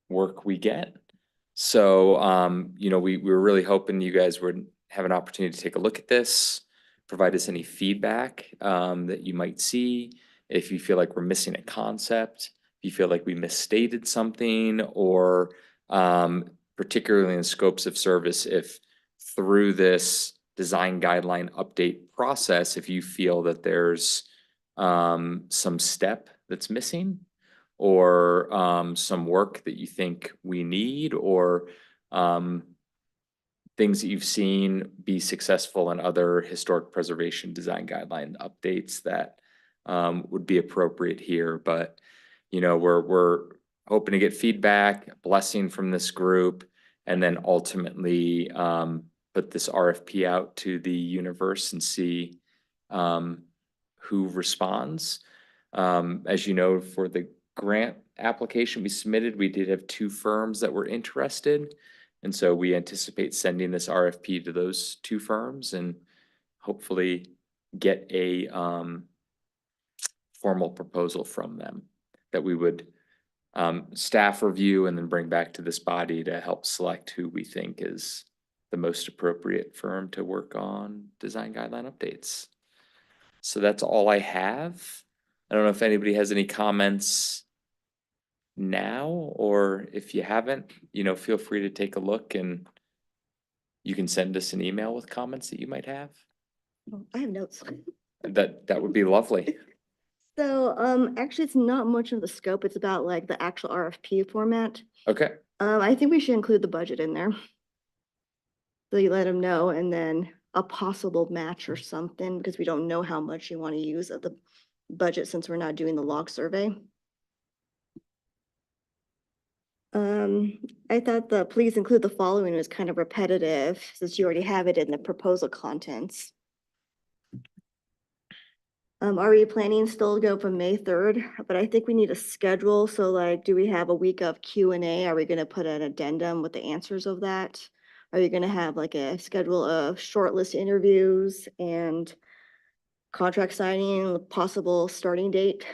work we get. So, we were really hoping you guys would have an opportunity to take a look at this, provide us any feedback that you might see. If you feel like we're missing a concept, if you feel like we misstated something, or particularly in scopes of service, if through this design guideline update process, if you feel that there's some step that's missing, or some work that you think we need, or things that you've seen be successful in other historic preservation design guideline updates that would be appropriate here. But we're hoping to get feedback, a blessing from this group, and then ultimately put this RFP out to the universe and see who responds. As you know, for the grant application we submitted, we did have 2 firms that were interested. And so we anticipate sending this RFP to those 2 firms and hopefully get a formal proposal from them that we would staff review and then bring back to this body to help select who we think is the most appropriate firm to work on design guideline updates. So that's all I have. I don't know if anybody has any comments now, or if you haven't, feel free to take a look and you can send us an email with comments that you might have. I have notes. That would be lovely. So, actually, it's not much of the scope. It's about like the actual RFP format. Okay, I think we should include the budget in there. So you let them know, and then a possible match or something, because we don't know how much you want to use of the budget since we're not doing the log survey. I thought the please include the following was kind of repetitive, since you already have it in the proposal contents. Are we planning still to go from May 3rd? But I think we need a schedule. So like, do we have a week of Q&A? Are we gonna put an addendum with the answers of that? Are you gonna have like a schedule of shortlist interviews and contract signing, possible starting date?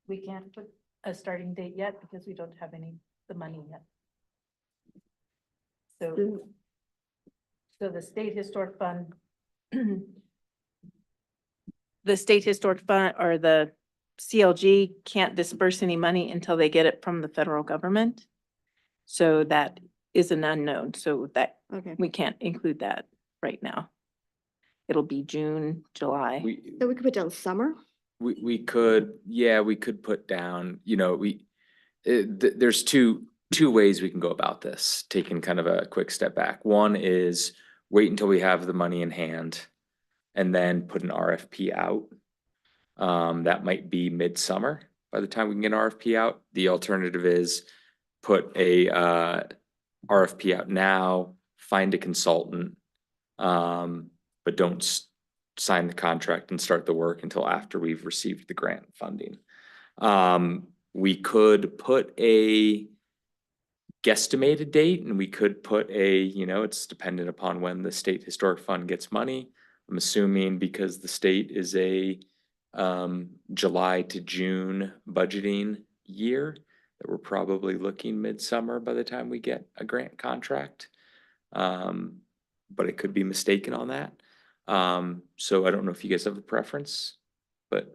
We can't put a starting date yet because we don't have the money yet. So the State Historic Fund, the State Historic Fund or the CLG can't disperse any money until they get it from the federal government. So that is an unknown, so that Okay, we can't include that right now. It'll be June, July. so we could put down summer. We could, yeah, we could put down, there's two ways we can go about this, taking kind of a quick step back. One is wait until we have the money in hand and then put an RFP out. That might be midsummer by the time we can get an RFP out. The alternative is put a RFP out now, find a consultant, but don't sign the contract and start the work until after we've received the grant funding. We could put a guesstimated date and we could put it's dependent upon when the State Historic Fund gets money. I'm assuming because the state is a July to June budgeting year that we're probably looking midsummer by the time we get a grant contract. But it could be mistaken on that. So I don't know if you guys have a preference, but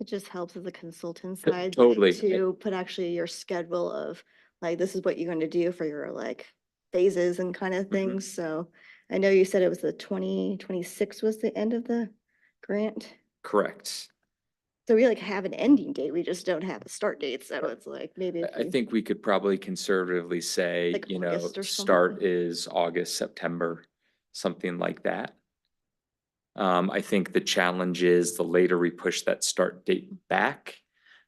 It just helps as a consultant To- side. like, totally. To put actually your schedule of, like, this is what you're going to do for your like phases and kind of things. So I know you said it was the 2026 was the end of the grant. correct. So we like have an ending date. We just don't have a start date. So it's like maybe. if I we- think we could probably conservatively say, Like August or start something. is August, September, something like that. I think the challenge is the later we push that start date back,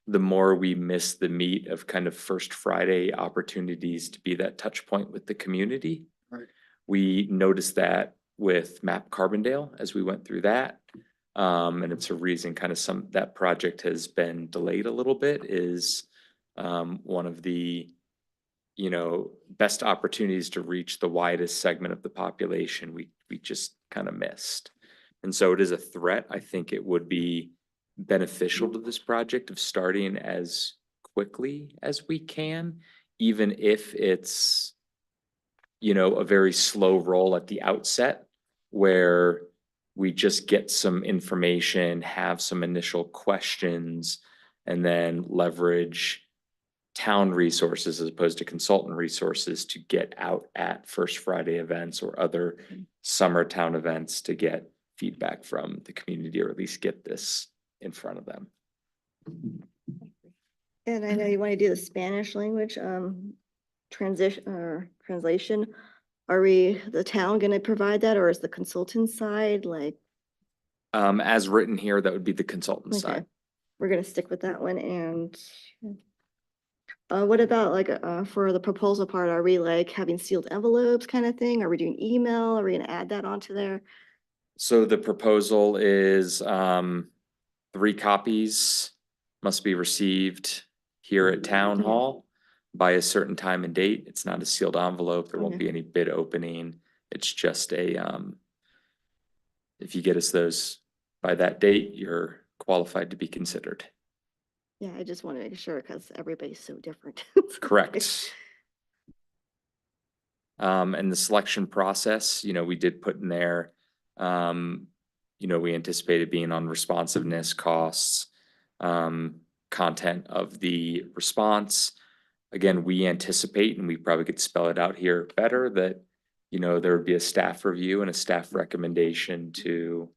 the more we miss the meat of kind of first Friday opportunities to be that touch point with the community. Right. We noticed that with MAP Carbondale as we went through that. And it's a reason kind of that project has been delayed a little bit is one of the best opportunities to reach the widest segment of the population we just kind of missed. And so it is a threat. I think it would be beneficial to this project of starting as quickly as we can, even if it's a very slow roll at the outset where we just get some information, have some initial questions, and then leverage town resources as opposed to consultant resources to get out at First Friday events or other summer town events to get feedback from the community, or at least get this in front of them. And I know you want to do the Spanish language transition or translation. Are we, the town, going to provide that, or is the consultant side like? As written here, that would be the consultant Okay, side. we're gonna stick with that one, and What about like, for the proposal part, are we like having sealed envelopes kind of thing? Are we doing email? Are we gonna add that onto there? So the proposal is 3 copies must be received here at Town Okay. Hall by a certain time and date. It's not a sealed envelope. There won't Okay. be any bid opening. It's just a if you get us those by that date, you're qualified to be considered. Yeah, I just want to make sure because everybody's so different. Correct. And the selection process, we did put in there, we anticipated being on responsiveness, costs, content of the response. Again, we anticipate, and we probably could spell it out here better, that, there would be a staff review and a staff recommendation to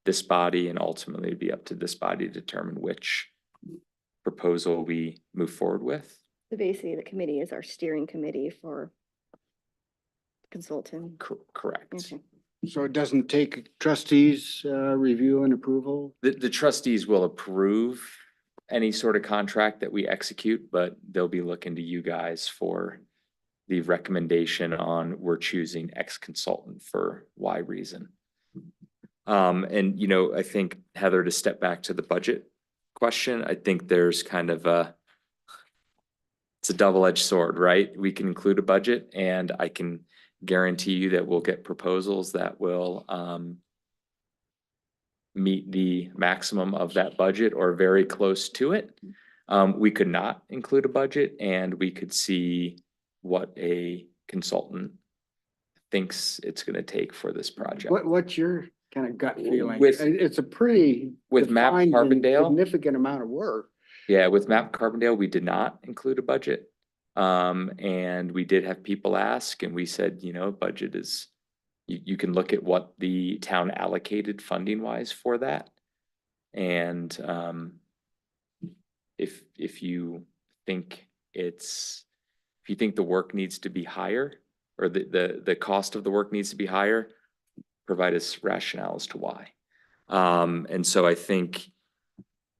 this body, and ultimately it'd be up to this body to determine which proposal we move forward with. So basically, the committee is our steering committee for consultant. Correct. Okay. So it doesn't take trustees, review and approval? The trustees will approve any sort of contract that we execute, but they'll be looking to you guys for the recommendation on we're choosing X consultant for Y reason. And I think, Heather, to step back to the budget question, I think there's kind of it's a double-edged sword, right? We can include a budget, and I can guarantee you that we'll get proposals that will meet the maximum of that budget or very close to it. We could not include a budget, and we could see what a consultant thinks it's gonna take for this project. What's your kind of gut feeling? With- It's a pretty With Map defined and Carbondale, significant amount of work. yeah, with Map Carbondale, we did not include a budget. And we did have people ask, and we said, budget is, you can look at what the town allocated funding wise for that. And if you think the work needs to be higher, or the cost of the work needs to be higher, provide us rationale as to why. And so I think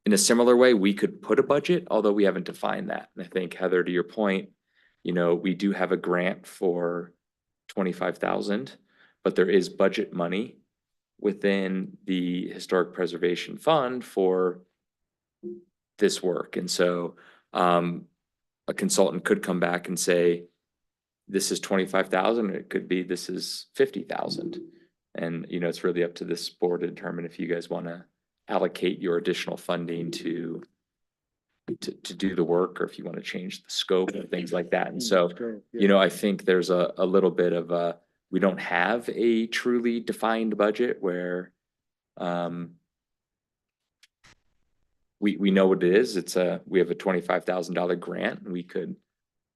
in a similar way, we could put a budget, although we haven't defined that. And I think, Heather, to your point, we do have a grant for 25,000, but there is budget money within the Historic Preservation Fund for this work. And so a consultant could come back and say, this is 25,000, it could be this is 50,000. And it's really up to this board to determine if you guys want to allocate your additional funding to do the work, or if you want to change the scope and things like that. And so, I think there's a little bit of we don't have a truly defined budget where we know what it is. We have a $25,000 grant, and we could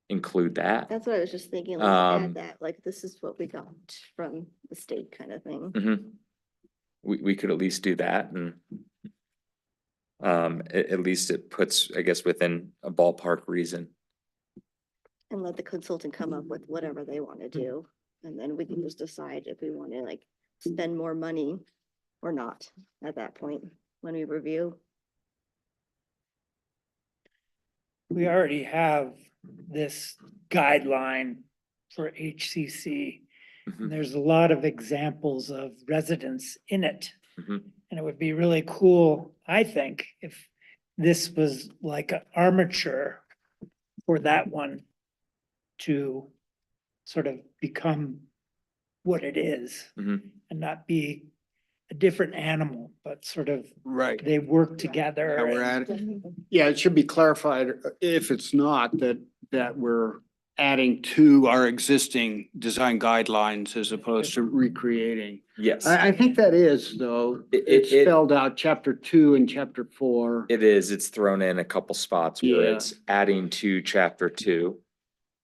include that. That's what I was just thinking, like, add that, like, this is what we got from the state kind of thing. Mhm. We could at least do that, and at least it puts, I guess, within a ballpark reason. And let the consultant come up with whatever they want to do. And then we can just decide if we want to like spend more money or not at that point when we review. We already have this guideline for HCC. Mhm. And there's a lot of examples of residents in it. Mhm. And it would be really cool, I think, if this was like an armature for that one to sort of become what it is Mhm. and not be a different animal, but sort of Right. they work together. Yeah, we're and- at it. Yeah, it should be clarified, if it's not, that we're adding to our existing design guidelines as opposed to recreating. Yes, I think that is, though. It- It's it- spelled out chapter 2 and chapter 4. it is. It's thrown in a couple spots where Yeah. it's adding to chapter 2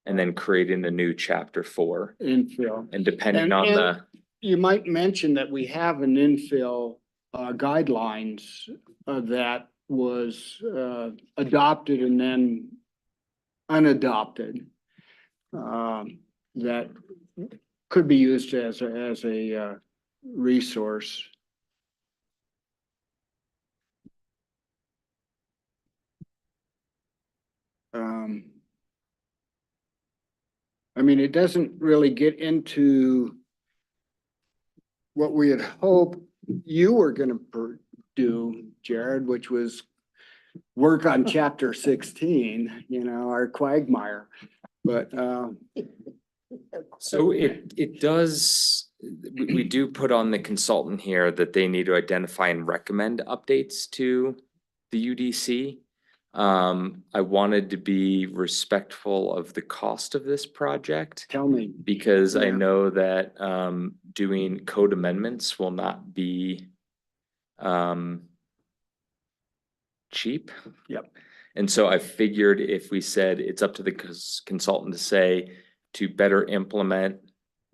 and then creating a new chapter 4. Infill. And depending And- on and- the, You might mention that we have an infill guidelines that was adopted and then unadopted. That could be used as a resource. I mean, it doesn't really get into what we had hoped you were gonna do, Jared, which was work on chapter 16, you know, our quagmire. But, So it does, we do put on the consultant here that they need to identify and recommend updates to the UDC. I wanted to be respectful of the cost of this project tell me, because I Yeah. know that doing code amendments will not be cheap. Yep. And so I figured if we said it's up to the consultant to say to better implement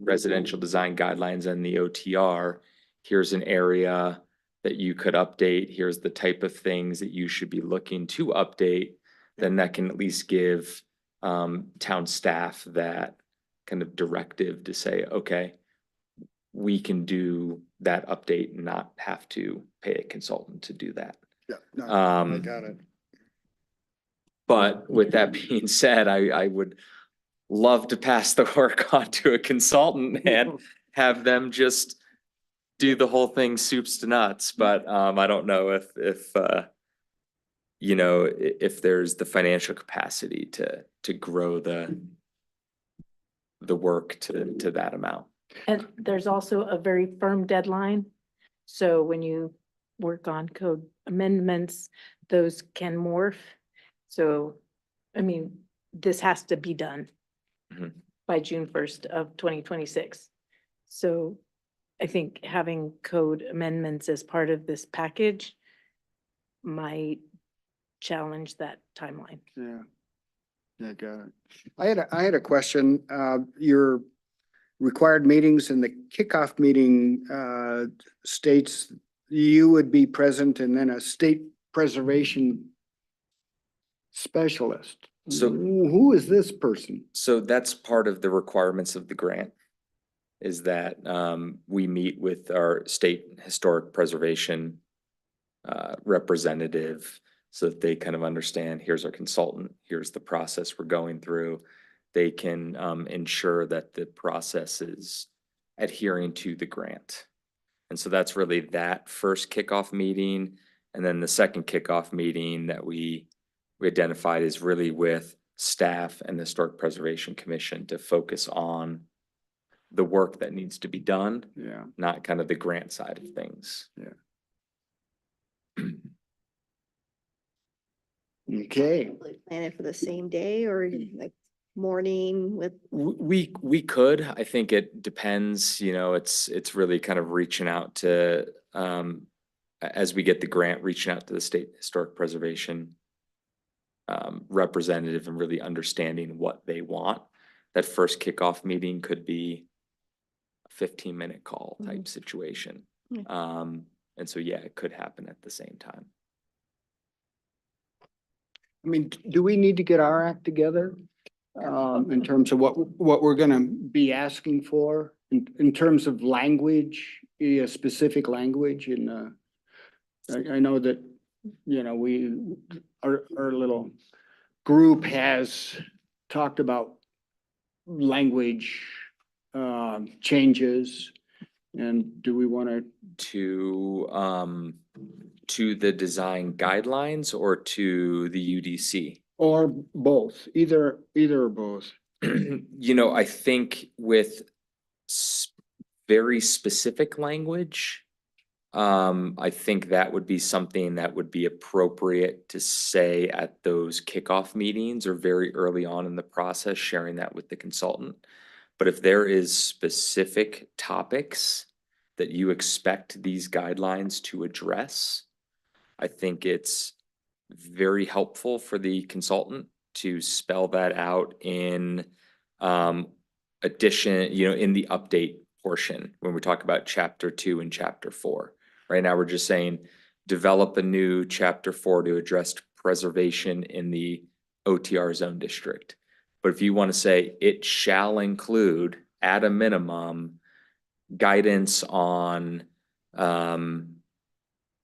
residential design guidelines and the OTR, here's an area that you could update, here's the type of things that you should be looking to update, then that can at least give town staff that kind of directive to say, okay, we can do that update and not have to pay a consultant to do that. yeah, no, I Um, got it. but with that being said, I would love to pass the work on to a consultant and have them just do the whole thing soups to nuts, but I don't know if you know, if there's the financial capacity to grow the work to that amount. And there's also a very firm deadline. So when you work on code amendments, those can morph. So, I mean, this has to be done Mhm. by June 1st of 2026. So I think having code amendments as part of this package might challenge that timeline. Yeah. Yeah, got it. I had a question. Your required meetings and the kickoff meeting states you would be present and then a state preservation specialist. So- Who is this person? So that's part of the requirements of the grant, is that we meet with our state historic preservation representative so that they kind of understand, here's our consultant, here's the process we're going through. They can ensure that the process is adhering to the grant. And so that's really that first kickoff meeting. And then the second kickoff meeting that we identified is really with staff and the Historic Preservation Commission to focus on the work that needs to be done, Yeah, not kind of the grant side of things. okay. Plan it for the same day or like morning with, We could, I think it depends, you know, it's really kind of reaching out to, as we get the grant, reaching out to the state historic preservation representative and really understanding what they want. That first kickoff meeting could be a 15-minute call type situation. Yeah. And so, yeah, it could happen at the same time. I mean, do we need to get our act together? In terms of what we're gonna be asking for, in terms of language, specific language and, I know that, you know, our little group has talked about language, changes. And do we want To the design guidelines or to the UDC? or both, either or both? You know, I think with very specific language, I think that would be something that would be appropriate to say at those kickoff meetings or very early on in the process, sharing that with the consultant. But if there is specific topics that you expect these guidelines to address, I think it's very helpful for the consultant to spell that out in addition, you know, in the update portion when we talk about chapter 2 and chapter 4. Right now, we're just saying develop a new chapter 4 to address preservation in the OTR zone district. But if you want to say it shall include at a minimum guidance on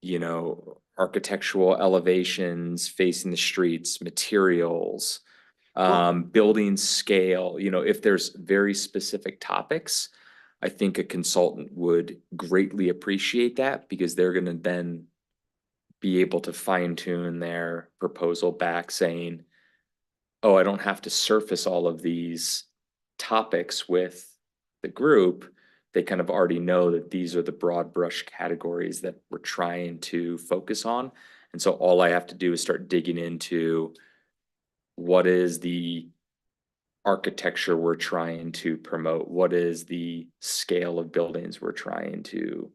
you know, architectural elevations facing the streets, materials, building scale, if there's very specific topics, I think a consultant would greatly appreciate that because they're gonna then be able to fine tune their proposal back saying, oh, I don't have to surface all of these topics with the group. They kind of already know that these are the broad brush categories that we're trying to focus on. And so all I have to do is start digging into what is the architecture we're trying to promote? What is the scale of buildings we're trying to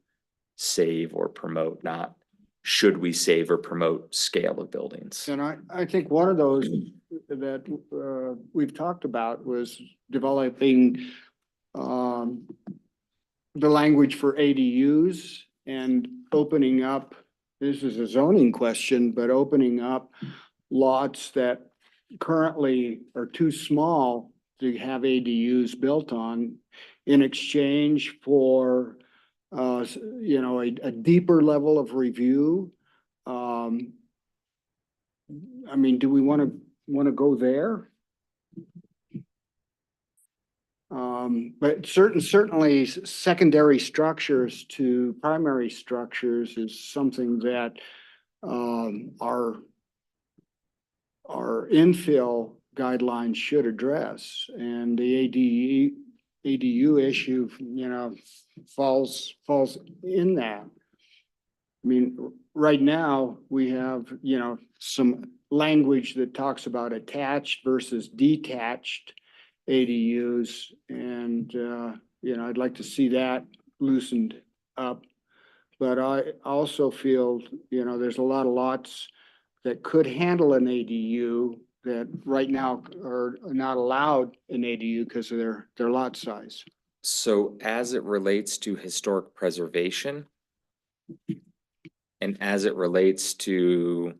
save or promote? Not should we save or promote scale of buildings? And I think one of those that we've talked about was developing the language for ADUs and opening up, this is a zoning question, but opening up lots that currently are too small to have ADUs built on in exchange for a deeper level of review. I mean, do we want to go there? But certainly secondary structures to primary structures is something that our infill guidelines should address, and the ADU issue, falls in that. I mean, right now, we have, some language that talks about attached versus detached ADUs, and, I'd like to see that loosened up. But I also feel, there's a lot of lots that could handle an ADU that right now are not allowed an ADU because of their lot size. So as it relates to historic preservation and as it relates to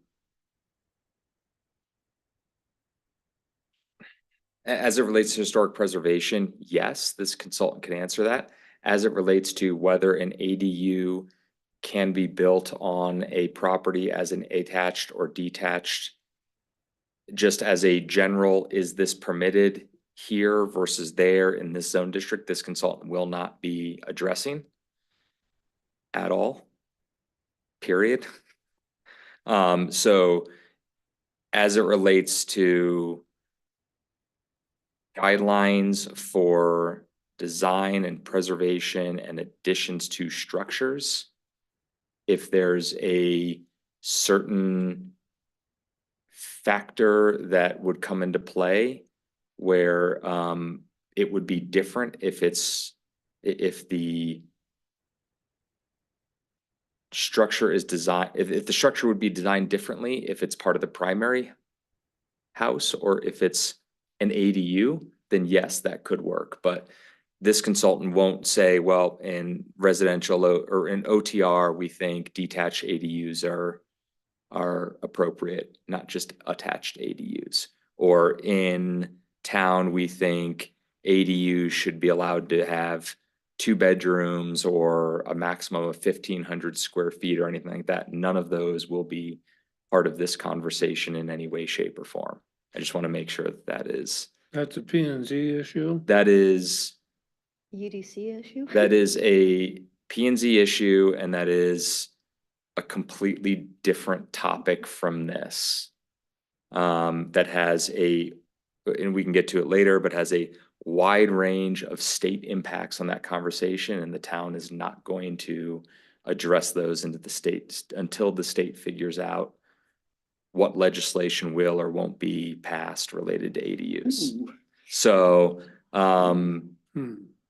historic preservation, yes, this consultant can answer that. As it relates to whether an ADU can be built on a property as an attached or detached, just as a general, is this permitted here versus there in this zone district, this consultant will not be addressing at all, period. So as it relates to guidelines for design and preservation and additions to structures, if there's a certain factor that would come into play where it would be different if the structure is designed, if the structure would be designed differently if it's part of the primary house or if it's an ADU, then yes, that could work. But this consultant won't say, well, in residential or in OTR, we think detached ADUs are appropriate, not just attached ADUs. Or in town, we think ADUs should be allowed to have 2 bedrooms or a maximum of 1,500 square feet or anything like that. None of those will be part of this conversation in any way, shape, or form. I just want to make sure that That's a P and Z issue? that is UDC issue? that is a P&Z issue, and that is a completely different topic from this. That has and we can get to it later, but has a wide range of state impacts on that conversation, and the town is not going to address those into the state until the state figures out what legislation will or won't be passed related to ADUs. So,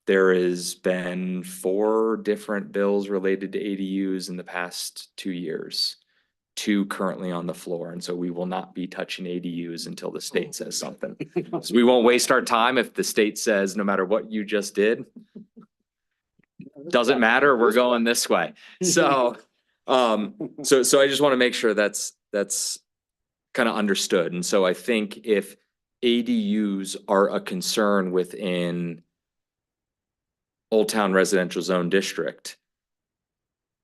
there has been 4 different bills related to ADUs in the past 2 years, 2 currently on the floor. And so we will not be touching ADUs until the state says something. So we won't waste our time if the state says, no matter what you just did, doesn't matter, we're going this way. So, so I just want to make sure that's kind of understood. And so I think if ADUs are a concern within Old Town Residential Zone District,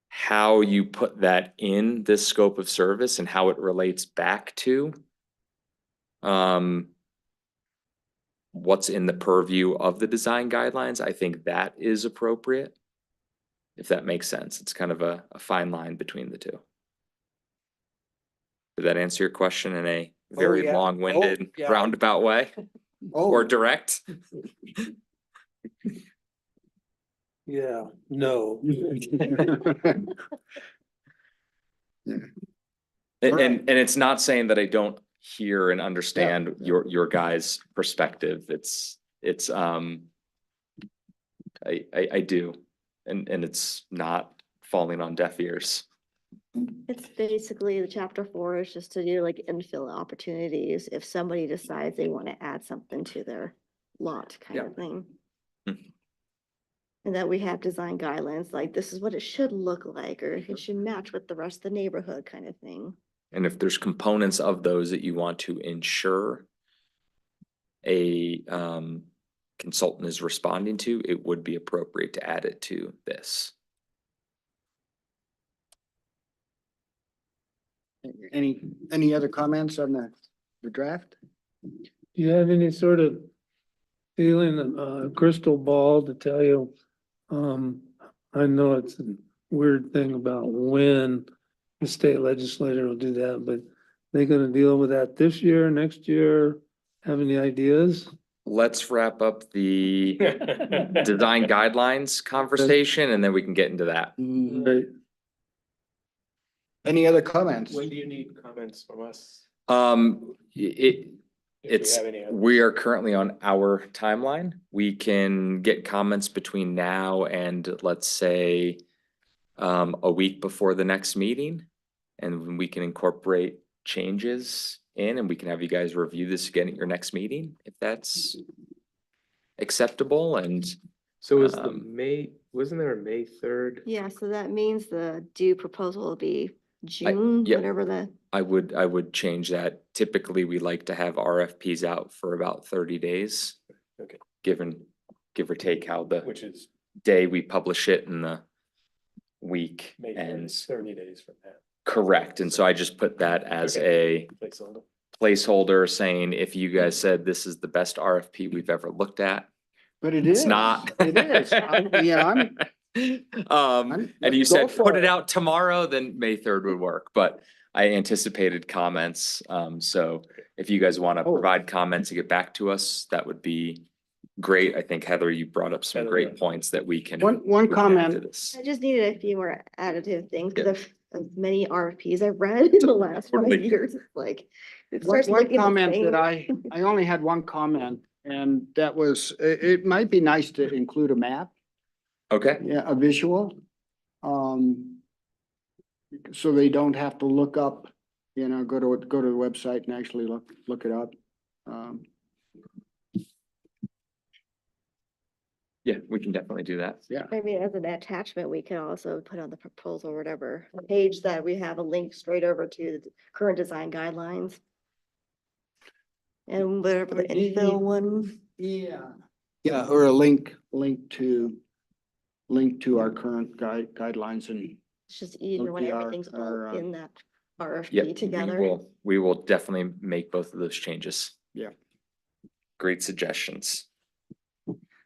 how you put that in this scope of service and how it relates back to what's in the purview of the design guidelines, I think that is appropriate. If that makes sense, it's kind of a fine line between the two. Did that answer your question in a very yeah. long-winded, Oh, yeah. roundabout way or direct? Yeah, no. And it's not saying that I don't hear and understand Yeah. your guys' perspective. I do. And it's not falling on deaf ears. It's basically the chapter 4 is just to do like infill opportunities if somebody decides they want to add something to their lot kind Yeah. of thing. Mhm. And that we have design guidelines, like this is what it should look like, or it should match with the rest of the neighborhood kind of thing. And if there's components of those that you want to ensure a consultant is responding to, it would be appropriate to add it to this. Any other comments on the draft? Do you have any sort of feeling, crystal ball to tell you? I know it's a weird thing about when the state legislature will do that, but they gonna deal with that this year, next year? Have any ideas? Let's wrap up the design guidelines conversation and then we can get into that. Right. Any other comments? When do you need comments from us? If If we have any. we are currently on our timeline. We can get comments between now and let's say a week before the next meeting. And we can incorporate changes in and we can have you guys review this again at your next meeting, if that's acceptable. And So is the Um, wasn't there a May 3rd? Yeah, so that means the due proposal will be June, yep. whatever the, I would change that. Typically, we like to have RFPs out for about 30 days. Okay. Give or take how the Which is day we publish it in the week May 3rd, ends. 30 days from that. Correct. And so I just put that as a Placeholder. placeholder saying, if you guys said this is the best RFP we've ever looked at, But it it's is. not. It is. I'm And you go said, for put it it. out tomorrow, then May 3rd would work, but I anticipated comments. So if you guys want to Oh. provide comments and get back to us, that would be great. I think Heather, you brought up some Heather, great yeah. points that we can. One we can add to comment, this. I just needed a few more additive things, Yeah. because of many RFPs I've read in the last Totally. 5 years, it's like. It one starts looking the comment same. that I only had one comment, and that was, it might be nice to include a map, Okay, yeah, a visual. So they don't have to look up, go to the website and actually look it up. yeah, we can definitely do that. Maybe as an attachment, we can also put on the proposal, or whatever, a page that we have a link straight over to the current design guidelines. And whatever the infill one, Yeah. Yeah, or a link to our current guidelines and, it's just easier when Okay, our- everything's our, all in that Yep, RFP together. we will definitely make both of those changes. Yeah. Great suggestions.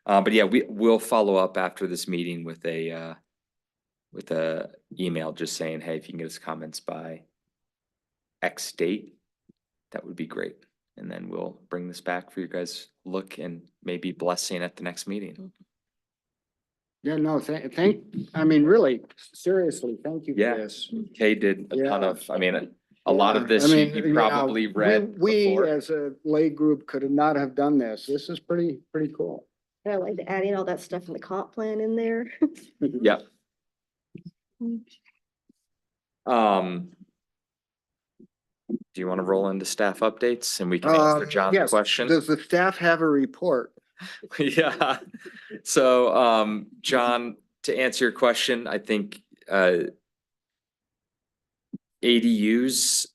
But yeah, we'll follow up after this meeting with a email just saying, hey, if you can get us comments by X date, that would be great. And then we'll bring this back for you guys look and maybe blessing at the next meeting. yeah, no, I mean, really, seriously, thank you Yeah. for this. Kay did a ton Yeah. of, I mean, a lot Yeah, of this I you mean, you probably read We, before. as a lay group, could not have done this. This is pretty cool. And I like adding all that stuff in the comp plan in there. Yep. Do you want to roll into staff updates and we can answer John's Yes. question? Does the staff have a report? Yeah, so John, to answer your question, I think ADUs,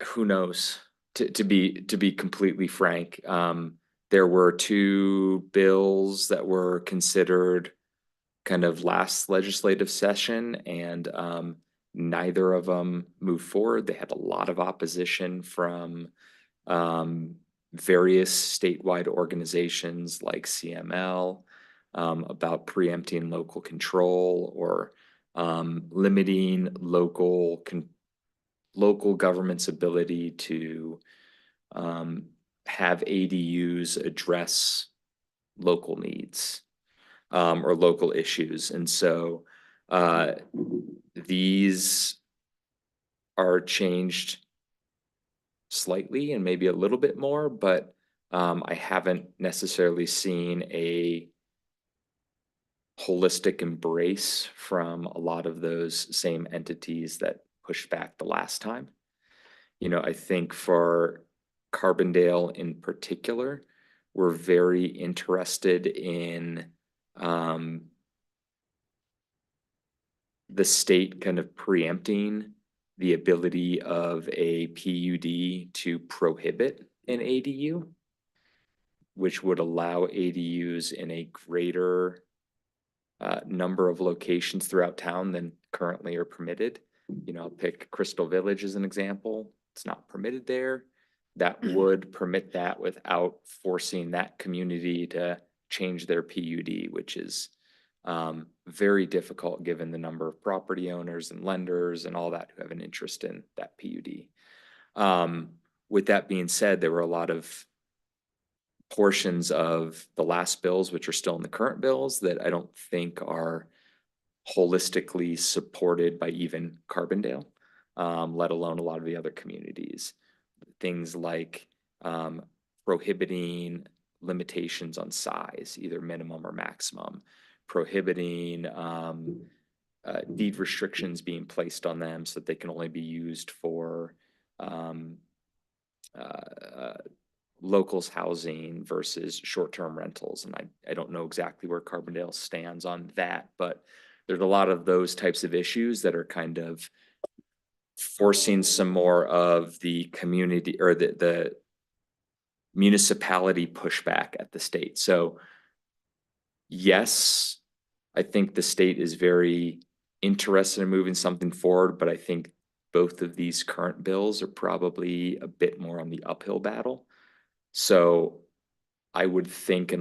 who knows? To be completely frank, there were 2 bills that were considered kind of last legislative session and neither of them moved forward. They had a lot of opposition from various statewide organizations like CML about preempting local control or limiting local government's ability to have ADUs address local needs or local issues. And so these are changed slightly and maybe a little bit more, but I haven't necessarily seen a holistic embrace from a lot of those same entities that pushed back the last time. You know, I think for Carbondale in particular, we're very interested in the state kind of preempting the ability of a PUD to prohibit an ADU, which would allow ADUs in a greater number of locations throughout town than currently are permitted. You know, I'll pick Crystal Village as an example. It's not permitted there. That would permit that without forcing that community to change their PUD, which is very difficult given the number of property owners and lenders and all that who have an interest in that PUD. With that being said, there were a lot of portions of the last bills, which are still in the current bills, that I don't think are holistically supported by even Carbondale, let alone a lot of the other communities. Things like prohibiting limitations on size, either minimum or maximum, prohibiting deed restrictions being placed on them so that they can only be used for locals housing versus short-term rentals. And I don't know exactly where Carbondale stands on that, but there's a lot of those types of issues that are kind of forcing some more of the community or the municipality pushback at the state. So yes, I think the state is very interested in moving something forward, but I think both of these current bills are probably a bit more on the uphill battle. So I would think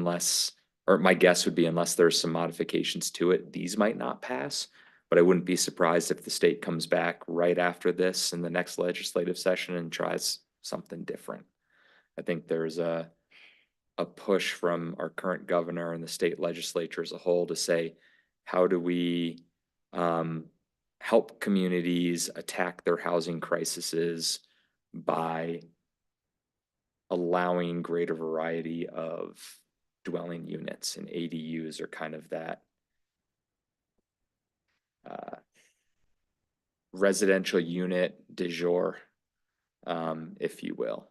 or my guess would be unless there's some modifications to it, these might not pass. But I wouldn't be surprised if the state comes back right after this in the next legislative session and tries something different. I think there's a push from our current governor and the state legislature as a whole to say, how do we help communities attack their housing crises by allowing greater variety of dwelling units, and ADUs are kind of that residential unit du jour, if you will.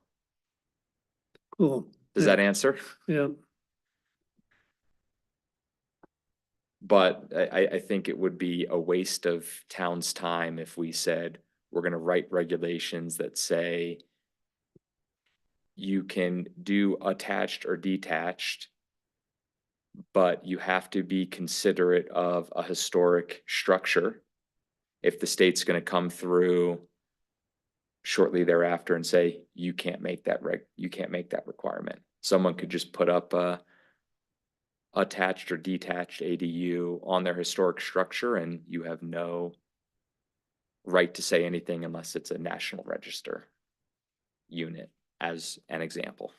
Cool. Does that answer? Yeah. But I think it would be a waste of town's time if we said, we're gonna write regulations that say you can do attached or detached, but you have to be considerate of a historic structure. If the state's gonna come through shortly thereafter and say, you can't make that requirement. Someone could just put up a attached or detached ADU on their historic structure and you have no right to say anything unless it's a National Register unit, as an example.